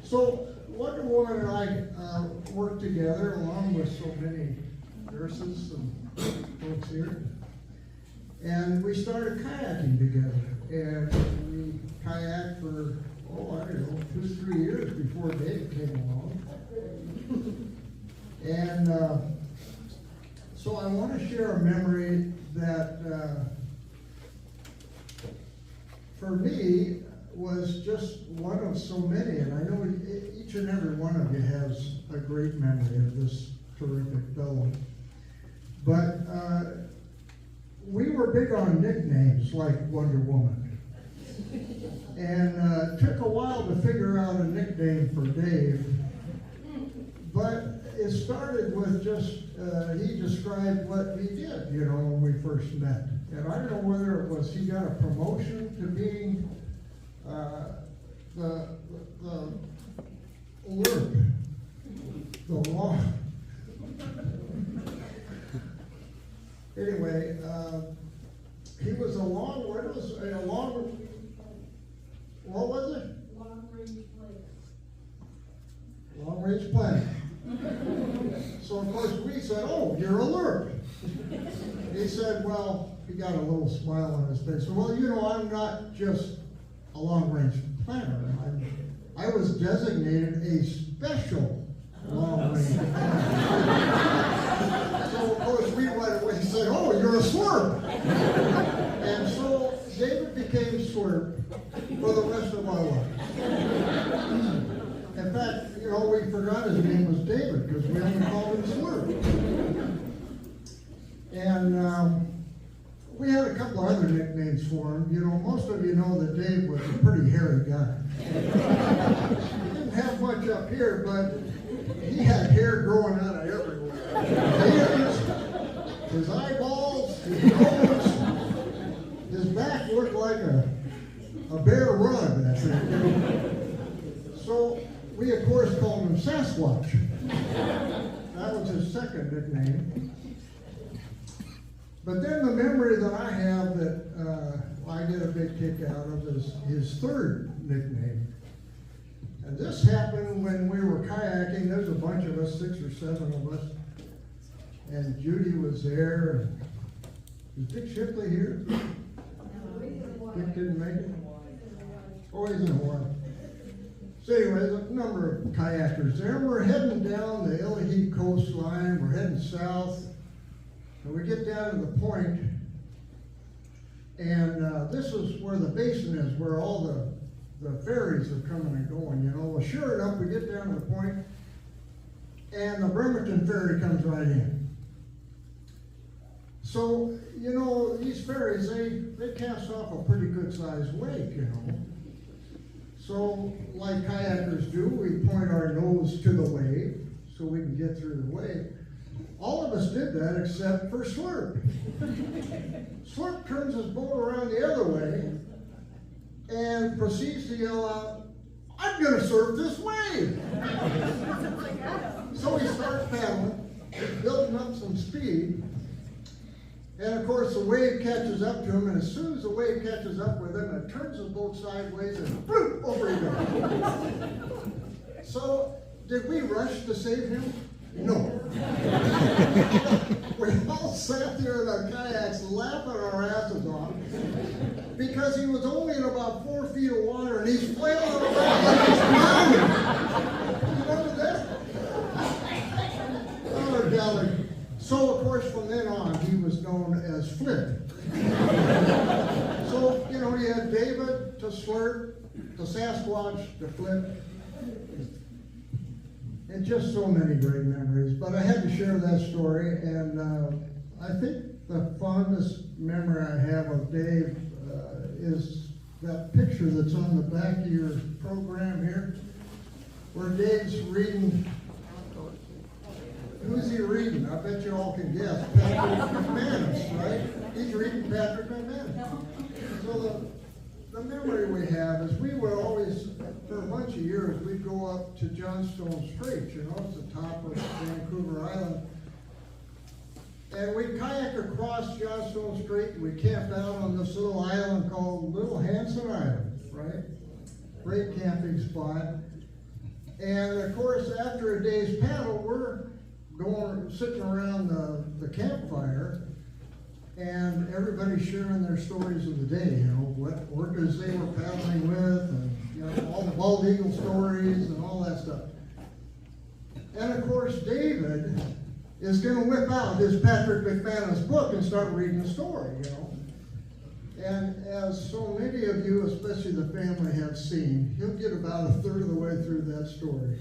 So Wonder Woman and I worked together along with so many nurses and folks here. And we started kayaking together. And we kayaked for, I don't know, 2-3 years before Dave came along. And so I want to share a memory that for me was just one of so many. And I know each and every one of you has a great memory of this terrific fellow. But we were big on nicknames like Wonder Woman. And it took a while to figure out a nickname for Dave. But it started with just, he described what he did, when we first met. And I don't know whether it was he got a promotion to being the alert, the law. Anyway, he was a long, what was it? What was it? Long range planner. So of course we said, "Oh, you're alert." He said, well, he got a little smile on his face. So, well, I'm not just a long range planner. I was designated a special long range planner. So of course we right away said, "Oh, you're a slurp." And so David became slurp for the rest of our life. In fact, we forgot his name was David because we only called him Slurp. And we had a couple other nicknames for him. Most of you know that Dave was a pretty hairy guy. He didn't have much up here, but he had hair growing out of everywhere. His eyeballs, his nose, his back looked like a bear rug, I think. So we, of course, called him Sasquatch. That was his second nickname. But then the memory that I have that I get a big kick out of is his third nickname. And this happened when we were kayaking. There's a bunch of us, 6 or 7 of us. And Judy was there. Is Dick Shipley here? Dick didn't make it? Oh, he's in Hawaii. So anyway, there's a number of kayakers there. We're heading down the Illahee coastline. We're heading south. And we get down to the point, and this is where the basin is, where all the ferries are coming and going, Well, sure enough, we get down to the point, and the Bremerton ferry comes right in. So, these ferries, they cast off a pretty good-sized wake, So, like kayakers do, we point our nose to the wave so we can get through the wave. All of us did that except for Slurp. Slurp turns his boat around the other way and proceeds to yell out, "I'm going to surf this wave!" So he starts paddling, building up some speed, and of course the wave catches up to him, and as soon as the wave catches up with him, it turns his boat sideways and boom, over he goes. So did we rush to save him? No. We all sat there in our kayaks laughing our asses off because he was only in about 4 feet of water and he's flailing around like he's drowning. You remember that? Oh, golly. So, of course, from then on, he was known as Flip. So, you know, you had David to Slurp, to Sasquatch, to Flip. And just so many great memories. But I had to share that story, and I think the fondest memory I have of Dave is that picture that's on the back of your program here, where Dave's reading. Who's he reading? I bet you all can guess. Patrick McManus, right? He's reading Patrick McManus. So the memory we have is we would always, for a bunch of years, we'd go up to Johnstone Strait, you know, it's the top of Vancouver Island. And we'd kayak across Johnstone Strait, and we'd camp out on this little island called Little Hanson Island, right? Great camping spot. And of course, after a day's paddle, we're sitting around the campfire, and everybody's sharing their stories of the day, you know, what orcas they were paddling with, and you know, all the bald eagle stories and all that stuff. And of course, David is going to whip out his Patrick McManus book and start reading the story, you know. And as so many of you, especially the family, have seen, he'll get about a third of the way through that story.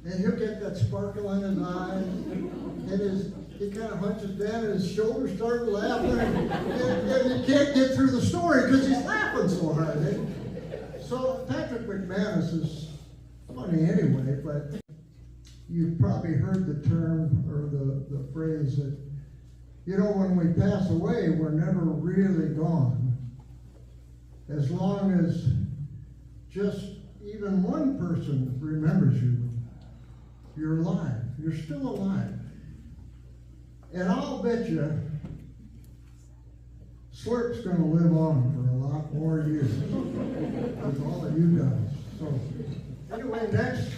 And he'll get that sparkle in his eyes, and he kind of hunches down, and his shoulders start laughing, and he can't get through the story because he's laughing so hard. So Patrick McManus is funny anyway, but you've probably heard the term or the phrase that, you know, when we pass away, we're never really gone. As long as just even one person remembers you, you're alive. You're still alive. And I'll bet you Slurp's going to live on for a lot more years with all of you guys. So, anyway, next.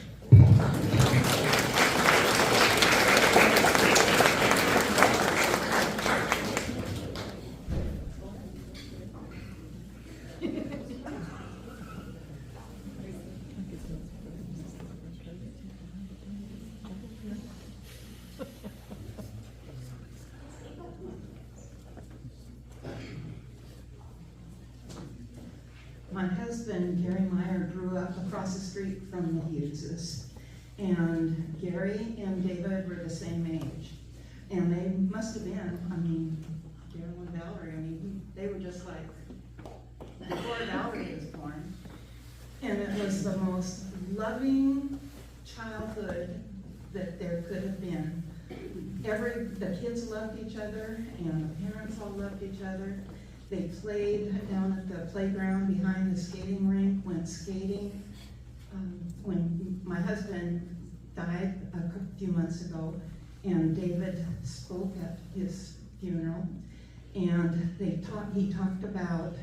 My husband, Gary Meyer, grew up across the street from the Hugheses. And Gary and David were the same age. And they must have been, I mean, Daryl and Valerie, I mean, they were just like before Valerie was born. And it was the most loving childhood that there could have been. The kids loved each other, and the parents all loved each other. They played down at the playground behind the skating rink, went skating. When my husband died a few months ago, and David spoke at his funeral, and he talked about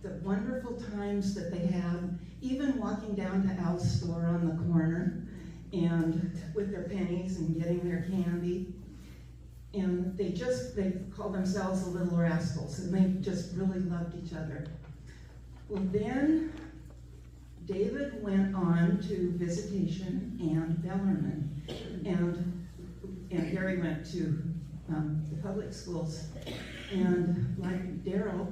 the wonderful times that they had, even walking down to Al's store on the corner, and with their pennies and getting their candy. And they called themselves the Little Rascals, and they just really loved each other. Well, then David went on to visitation and Bellarmine, and Gary went to the public schools. And like Daryl,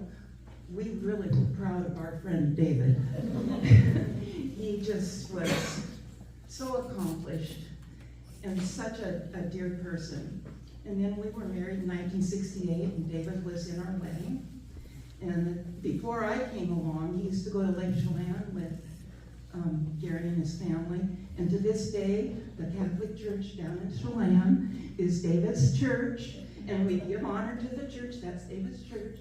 we really were proud of our friend David. He just was so accomplished and such a dear person. And then we were married in 1968, and David was in our wedding. And before I came along, he used to go to Lake Chelan with Gary and his family. And to this day, the Catholic Church down in Chelan is David's church. And we give honor to the church. That's David's church.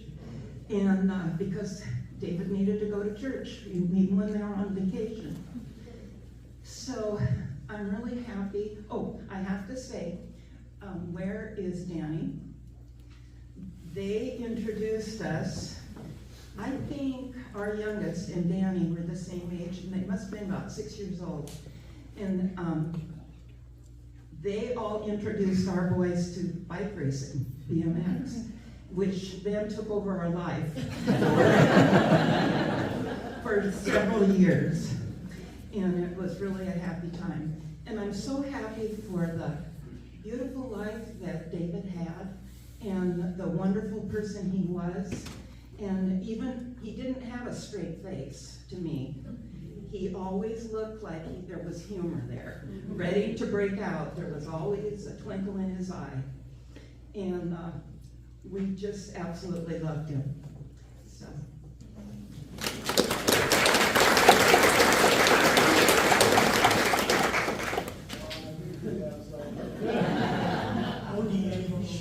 And because David needed to go to church, even when they were on vacation. So I'm really happy. Oh, I have to say, where is Danny? They introduced us. I think our youngest and Danny were the same age, and they must have been about 6 years old. And they all introduced our boys to bike racing, BMX, which then took over our life for several years. And it was really a happy time. And I'm so happy for the beautiful life that David had and the wonderful person he was. And even, he didn't have a straight face to me. He always looked like there was humor there, ready to break out. There was always a twinkle in his eye. And we just absolutely loved him. So. ODH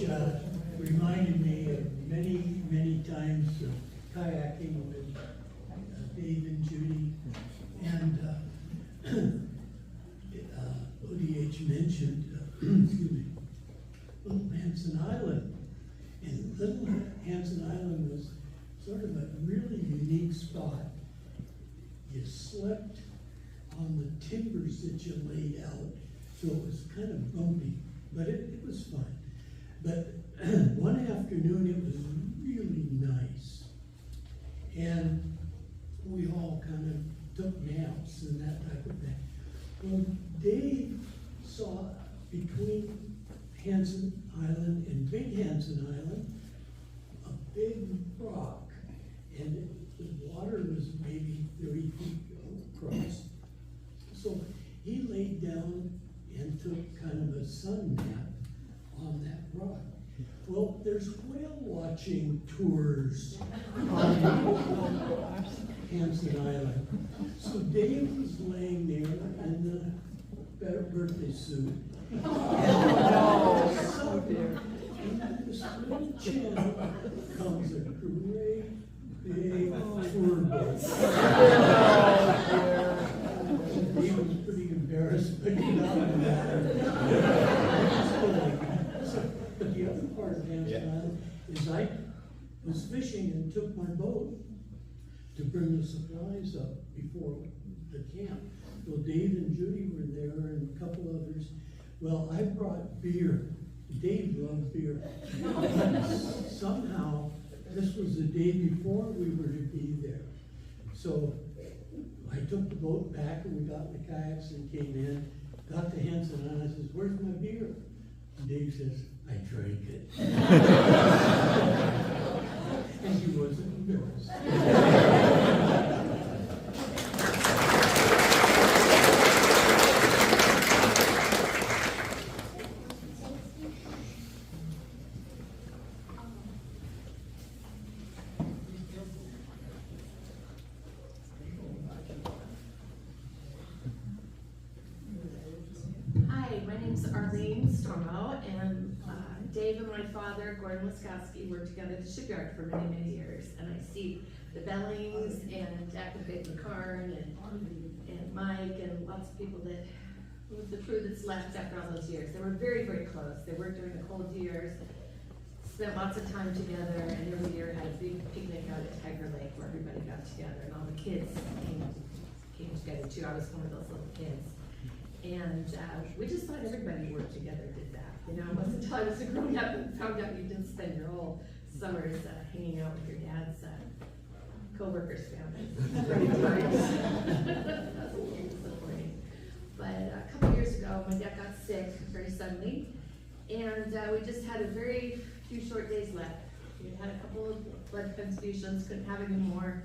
reminded me of many, many times of kayaking with Dave and Judy. And ODH mentioned, excuse me, Little Hanson Island. And Little Hanson Island was sort of a really unique spot. You slept on the timbers that you laid out, so it was kind of bumpy, but it was fun. But one afternoon it was really nice, and we all kind of took naps and that type of thing. Well, Dave saw between Hanson Island and Big Hanson Island a big rock, and the water was maybe 30 feet across. So he laid down and took kind of a sun nap on that rock. Well, there's whale watching tours on Hanson Island. So Dave was laying there in the birthday suit. So into this little channel comes a great big tour boat. He was pretty embarrassed, but he got him But the other part of Hanson Island is I was fishing and took my boat to bring the supplies up before the camp. Well, Dave and Judy were there and a couple others. Well, I brought beer. Dave loved beer. Somehow, this was the day before we were to be there. So I took the boat back and we got in the kayaks and came in, got to Hanson and I says, "Where's my beer?" And Dave says, "I drank it." And he wasn't embarrassed. Dave and my father, Gordon Wiskowski, worked together at the shipyard for many, many years. And I see the Bellings and Jack and Vic McCarn and Mike and lots of people that, with the crew that's left after all those years. They were very, very close. They worked during the cold years, spent lots of time together, and every year had a big picnic out at Tiger Lake where everybody got together and all the kids came together too. I was one of those little kids. And we just thought everybody worked together did that. You know, it wasn't until I was a grown up and found out you didn't spend your whole summers hanging out with your dad's co-workers' families. That's a little disappointing. But a couple years ago, my dad got sick very suddenly, and we just had a very few short days left. We had a couple of blood transfusions, couldn't have any more.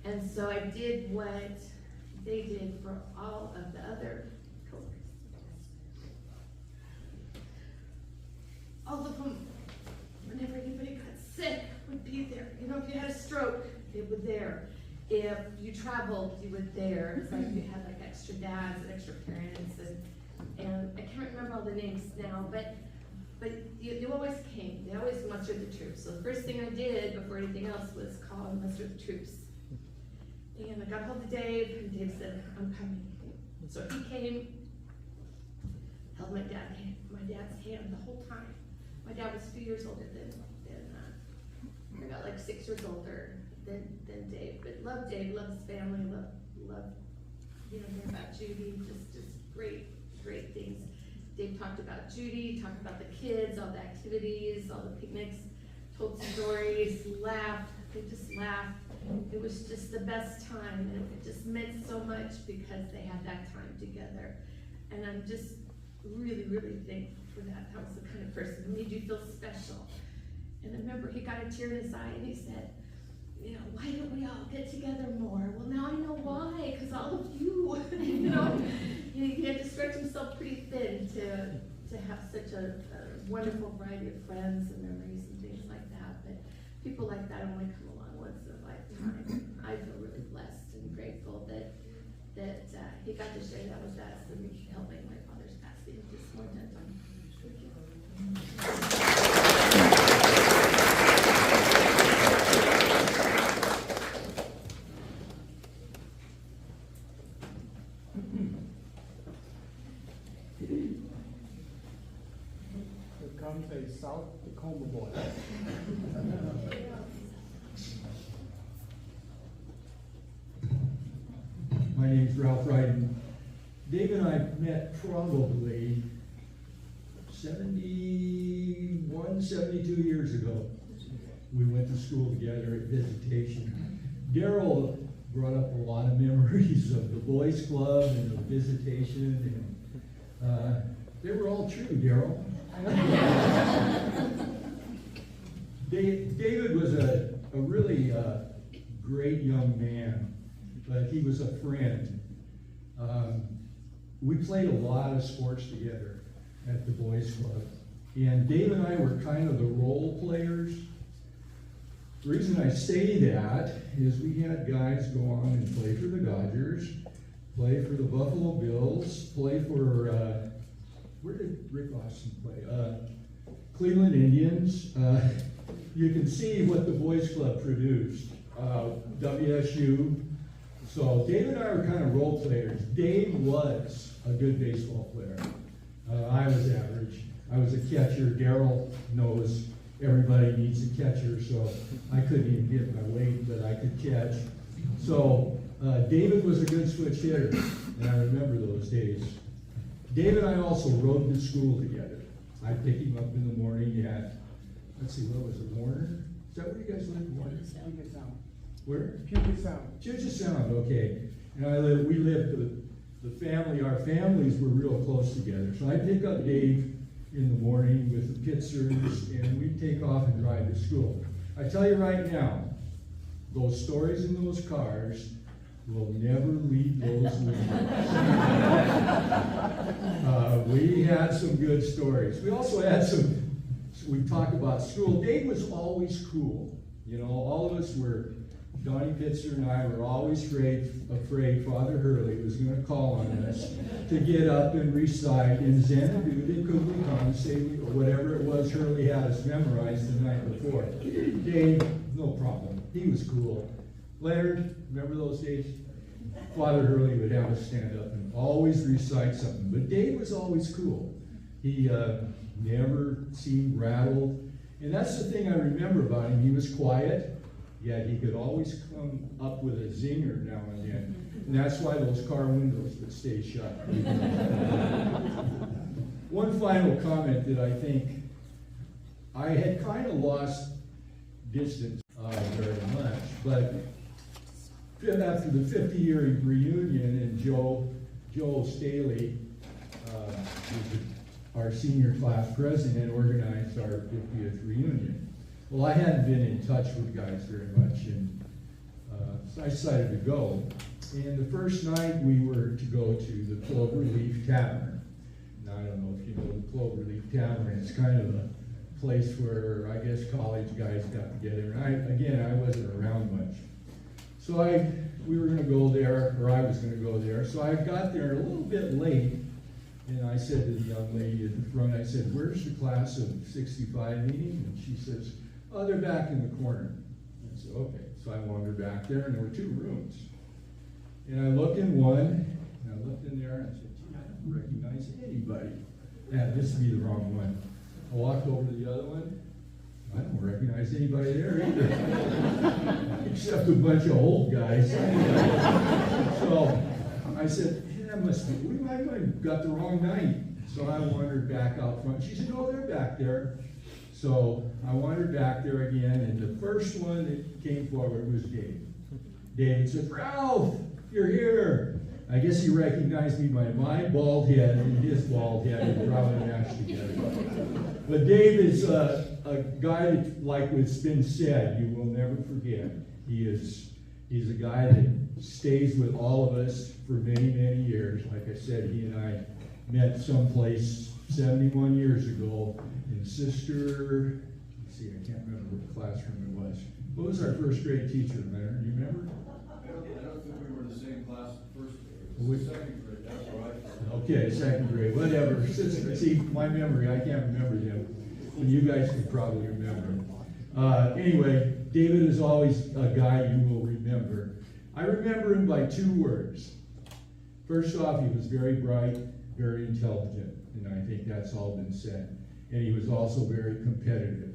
And so I did what they did for all of the other coworkers. All of them, whenever anybody got sick, would be there. You know, if you had a stroke, they were there. If you traveled, you were there. It's like you had like extra dads and extra parents, and I can't remember all the names now, but you always came. They always mustered the troops. So the first thing I did before anything else was call and muster the troops. And I got hold of Dave, and Dave said, "I'm coming." So he came, held my dad's hand the whole time. My dad was a few years older than about like 6 years older than Dave. But loved Dave, loved his family, loved hearing about Judy, just great, great things. Dave talked about Judy, talked about the kids, all the activities, all the picnics, told stories, laughed, they just laughed. It was just the best time, and it just meant so much because they had that time together. And I'm just really, really thankful for that. That was the kind of person who made you feel special. And I remember he got a tear in his eye and he said, you know, why don't we all get together more? Well, now I know why, because all of you, you know, he had to stretch himself pretty thin to have such a wonderful variety of friends and memories and things like that. But people like that only come along once in a lifetime. I feel really blessed and grateful that he got to share that with us and help make my father's passing just more gentle. Thank you. Here comes a South Tacoma boy. My name's Ralph Ryden. Dave and I met probably 71, 72 years ago. We went to school together at Visitation. Daryl brought up a lot of memories of the boys club and the Visitation, and they were all true, Daryl. David was a really great young man, but he was a friend. We played a lot of sports together at the boys club, and Dave and I were kind of the role players. The reason I say that is we had guys go on and play for the Dodgers, play for the Buffalo Bills, play for, where did Rick Austin play? Cleveland Indians. You can see what the boys club produced. WSU. So Dave and I were kind of role players. Dave was a good baseball player. I was average. I was a catcher. Daryl knows everybody needs a catcher, so I couldn't even get my weight, but I could catch. So David was a good switch hitter, and I remember those days. Dave and I also rode to school together. I'd pick him up in the morning at, let's see, what was it, Warner? Is that where you guys live, Warner? Puget Sound. Where? Puget Sound. Puget Sound, okay. And we lived, the family, our families were real close together. So I'd pick up Dave in the morning with the Pitzers, and we'd take off and drive to school. I tell you right now, those stories in those cars will never leave those windows. We had some good stories. We also had we talk about school. Dave was always cool. You know, all of us were, Donnie Pitzer and I were always afraid Father Hurley was going to call on us to get up and recite in Xanadu de Kubli Khan, or whatever it was Hurley had us memorized the night before. Dave, no problem. He was cool. Leonard, remember those days? Father Hurley would have us stand up and always recite something. But Dave was always cool. He never seemed rattled. And that's the thing I remember about him. He was quiet, yet he could always come up with a zinger now and then. And that's why those car windows would stay shut. One final comment that I think I had kind of lost distance very much, but after the 50-year reunion, and Joe Staley, was our senior class president, organized our 50th reunion. Well, I hadn't been in touch with guys very much, and so I decided to go. And the first night we were to go to the Cloverleaf Tavern. Now, I don't know if you know the Cloverleaf Tavern. It's kind of a place where I guess college guys got together. And I wasn't around much. So we were going to go there, or I was going to go there. So I got there a little bit late, and I said to the young lady at the front, I said, "Where's the class of 65 meeting?" And she says, "Oh, they're back in the corner." I said, "Okay." So I wandered back there, and there were 2 rooms. And I looked in one, and I looked in there, and I said, "Gee, I don't recognize anybody." Yeah, this would be the wrong one. I walked over to the other one. I don't recognize anybody there either, except a bunch of old guys. So I said, we might have got the wrong night. So I wandered back out front. She said, no, they're back there. So I wandered back there again, and the first one that came forward was Dave. David said, Ralph, you're here. I guess he recognized me by my bald head and his bald head and probably matched together. But Dave is a guy that, like what's been said, you will never forget. He's a guy that stays with all of us for many, many years. Like I said, he and I met someplace 71 years ago in Sister, let's see, I can't remember what classroom it was. What was our first grade teacher, Leonard? Do you remember? I don't think we were the same class first grade. It We- was second grade, that's right. Okay, second grade, whatever. See, my memory, I can't remember them. But you guys can probably remember. Anyway, David is always a guy you will remember. I remember him by two words. First off, he was very bright, very intelligent, and I think that's all been said. And he was also very competitive.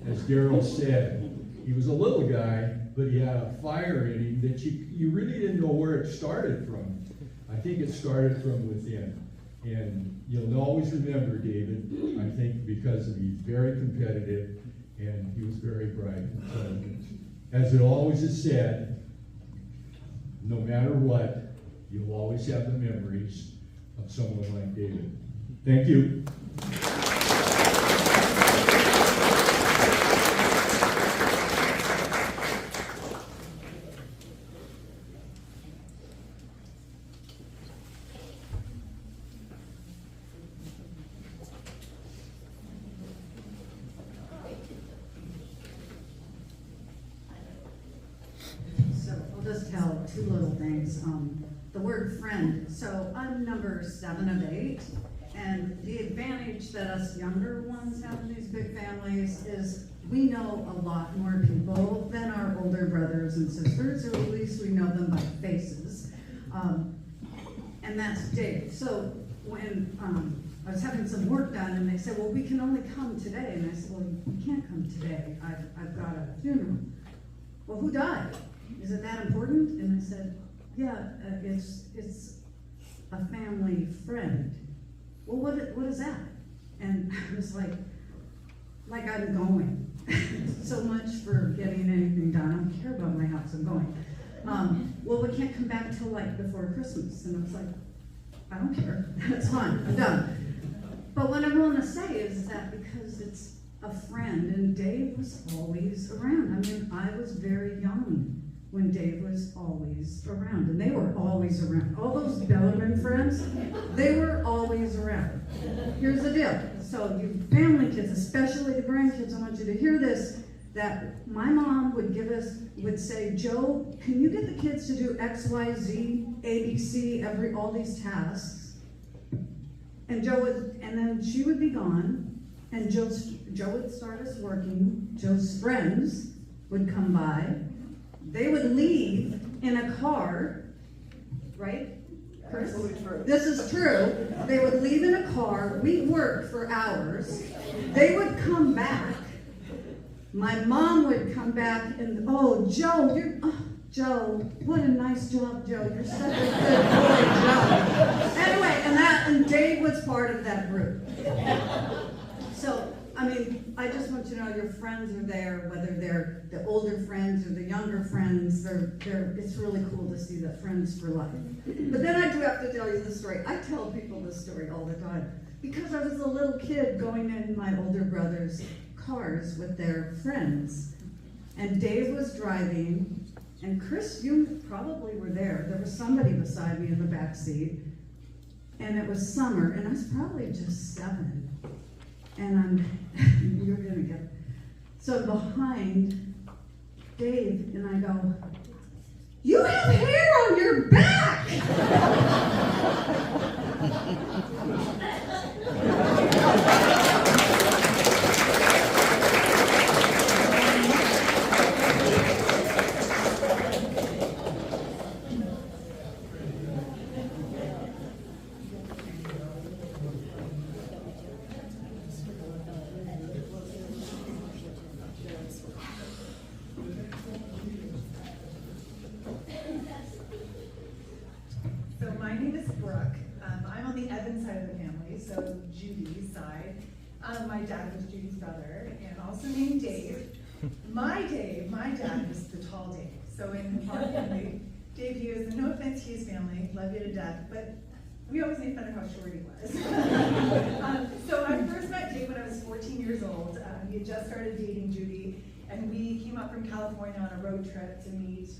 As Daryl said, he was a little guy, but he had a fire in him that you really didn't know where it started from. I think it started from within. And you'll always remember David, I think, because he's very competitive and he was very bright and intelligent. As it always is said, no matter what, you'll always have the memories of someone like David. Thank you. So I'll just tell two little things. The word friend. So I'm number 7 of 8, and the advantage that us younger ones have in these big families is we know a lot more people than our older brothers and sisters, or at least we know them by faces. And that's Dave. So when I was having some work done, and they said, well, we can only come today. And I said, well, you can't come today. I've got a funeral. Well, who died? Is it that important? And I said, yeah, it's a family friend. Well, what is that? And I was like I'm going. So much for getting anything done. I don't care about my house, I'm going. Well, we can't come back till like before Christmas. And I was like, I don't care, that's fine, I'm done. But what I want to say is that because it's a friend, and Dave was always around. I mean, I was very young when Dave was always around, and they were always around. All those Bellarmine friends, they were always around. Here's the deal. So you family kids, especially the grandkids, I want you to hear this, that my mom would say, Joe, can you get the kids to do X, Y, Z, A, B, C, all these tasks? And then she would be gone, and Joe would start us working. Joe's friends would come by. They would leave in a car, right? Chris? This is true. They would leave in a car. We'd work for hours. They would come back. My mom would come back and, Joe, what a nice job, Joe. You're such a good boy, Joe. Anyway, and Dave was part of that group. So, I mean, I just want you to know your friends are there, whether they're the older friends or the younger friends. It's really cool to see the friends for life. But then I do have to tell you the story. I tell people this story all the time because I was a little kid going in my older brother's cars with their friends. And Dave was driving, and Chris, you probably were there. There was somebody beside me in the back seat, and it was summer, and I was probably just 7. And you're gonna get, so behind Dave, and I go, you have hair on your back! So my name is Brooke, my dad was Judy's brother, and also named Dave. My dad was the tall Dave. So in our family, Dave Hughes, and no offense Hughes family, love you to death, but we always made fun of how short he was. So I first met Dave when I was 14 years old. He had just started dating Judy, and we came up from California on a road trip to meet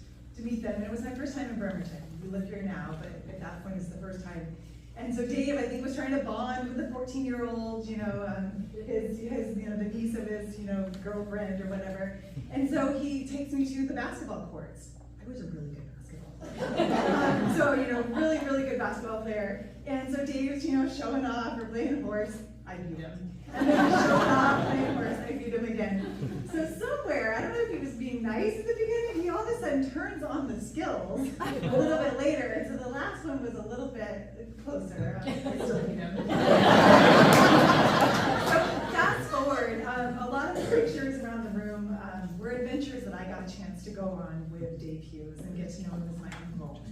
them. And it was my first time in Bremerton. We live here now, but at that point it's the first time. And so Dave, I think, was trying to bond with a 14-year-old, his the niece of his, girlfriend or whatever. And so he takes me to the basketball courts. I was a really good basketball player. Really, really good basketball player. And so Dave's, showing off or playing horse. I beat him. And then he's showing off, playing horse. I beat him again. So somewhere, I don't know if he was being nice at the beginning, he all of a sudden turns on the skills a little bit later. And so the last one was a little bit closer. I still beat him. So fast forward, a lot of the pictures around the room were adventures that I got a chance to go on with Dave Hughes and get to know him as my uncle.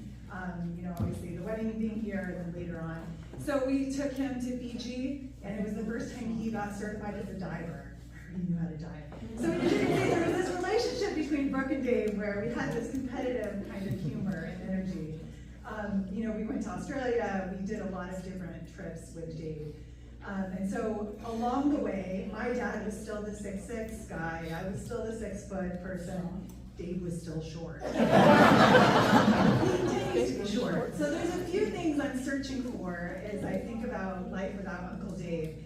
Obviously the wedding being here and then later on. So we took him to Fiji, and it was the first time he got certified as a diver. I already knew how to dive. So there was this relationship between Brooke and Dave where we had this competitive kind of humor and energy. We went to Australia, we did a lot of different trips with Dave. And so along the way, my dad was still the 6'6" guy, I was still the 6-foot person. Dave was still short. He continues to be short. So there's a few things I'm searching for as I think about life without Uncle Dave.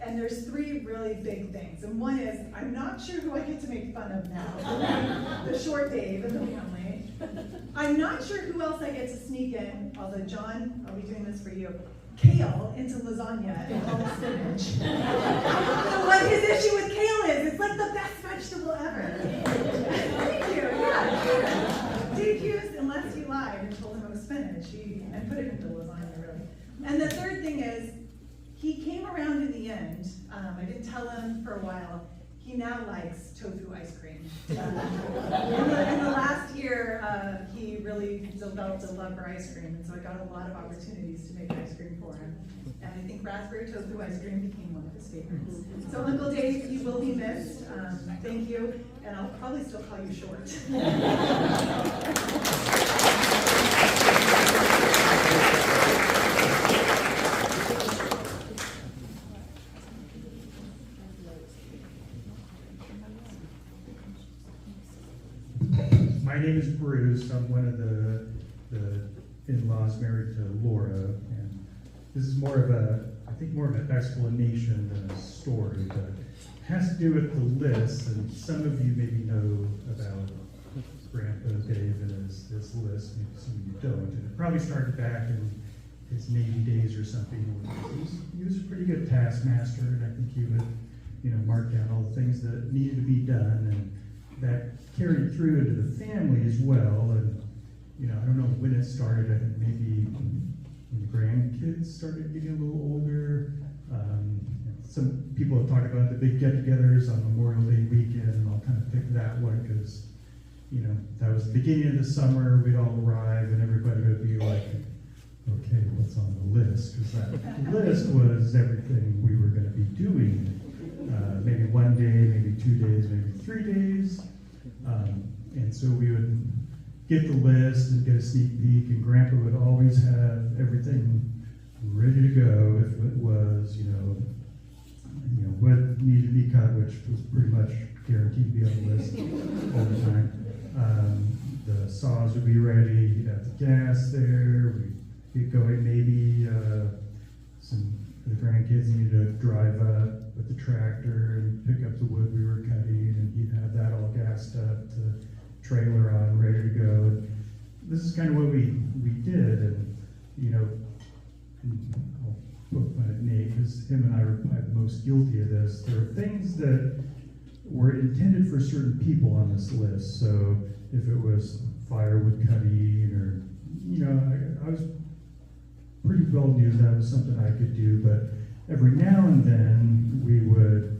And there's 3 really big things. And one is, I'm not sure who I get to make fun of now. The short Dave in the family. I'm not sure who else I get to sneak in, although John, I'll be doing this for you. Kale into lasagna and call it spinach. I don't know what his issue with kale is. It's like the best vegetable ever. Thank you. Yeah. Dave Hughes, unless he lied and told him it was spinach, and put it into lasagna, really. And the third thing is, he came around in the end. I didn't tell him for a while. He now likes tofu ice cream. In the last year, he really developed a love for ice cream, and so I got a lot of opportunities to make ice cream for him. And I think raspberry tofu ice cream became one of his favorites. So Uncle Dave, you will be missed. Thank you, and I'll probably still call you short. My name is Bruce. I'm one of the in-laws married to Laura, and this is more of an explanation than a story, but it has to do with the list, and some of you maybe know about Grandpa Dave and his list, maybe some of you don't, and it probably started back in his Navy days or something. He was a pretty good taskmaster, and I think he would, mark down all the things that needed to be done, and that carried through into the family as well. And I don't know when it started. I think maybe when the grandkids started getting a little older. Some people have talked about the big get-togethers on Memorial Day weekend, and I'll kind of pick that one because that was the beginning of the summer. We'd all arrive, and everybody would be like, "Okay, what's on the list?" Because that list was everything we were going to be doing. Maybe one day, maybe 2 days, maybe 3 days. And so we would get the list and get a sneak peek, and Grandpa would always have everything ready to go if it was, what needed to be cut, which was pretty much guaranteed to be on the list all the time. The saws would be ready, you'd have the gas there, we'd get going, maybe the grandkids needed to drive up with the tractor and pick up the wood we were cutting, and he'd have that all gassed up, the trailer on, ready to go. And this is kind of what we did, and I'll put my name because him and I were probably the most guilty of this. There are things that were intended for certain people on this list. So if it was firewood cutting, or I was pretty well knew that was something I could do, but every now and then we would,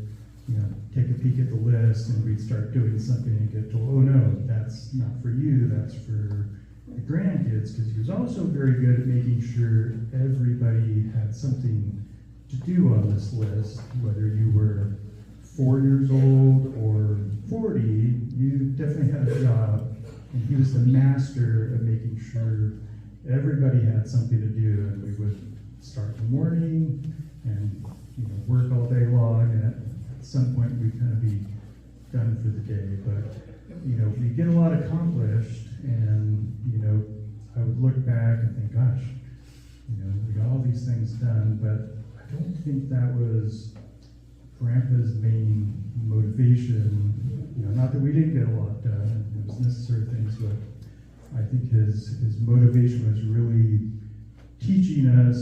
take a peek at the list, and we'd start doing something and get told, "Oh no, that's not for you, that's for the grandkids," because he was also very good at making sure everybody had something to do on this list, whether you were 4 years old or 40, you definitely had a job, and he was the master of making sure everybody had something to do, and we would start in the morning and work all day long, and at some point we'd kind of be done for the day. But we get a lot accomplished, and I would look back and think, gosh, we got all these things done, but I don't think that was Grandpa's main motivation. Not that we didn't get a lot done, it was necessary things, but I think his motivation was really teaching us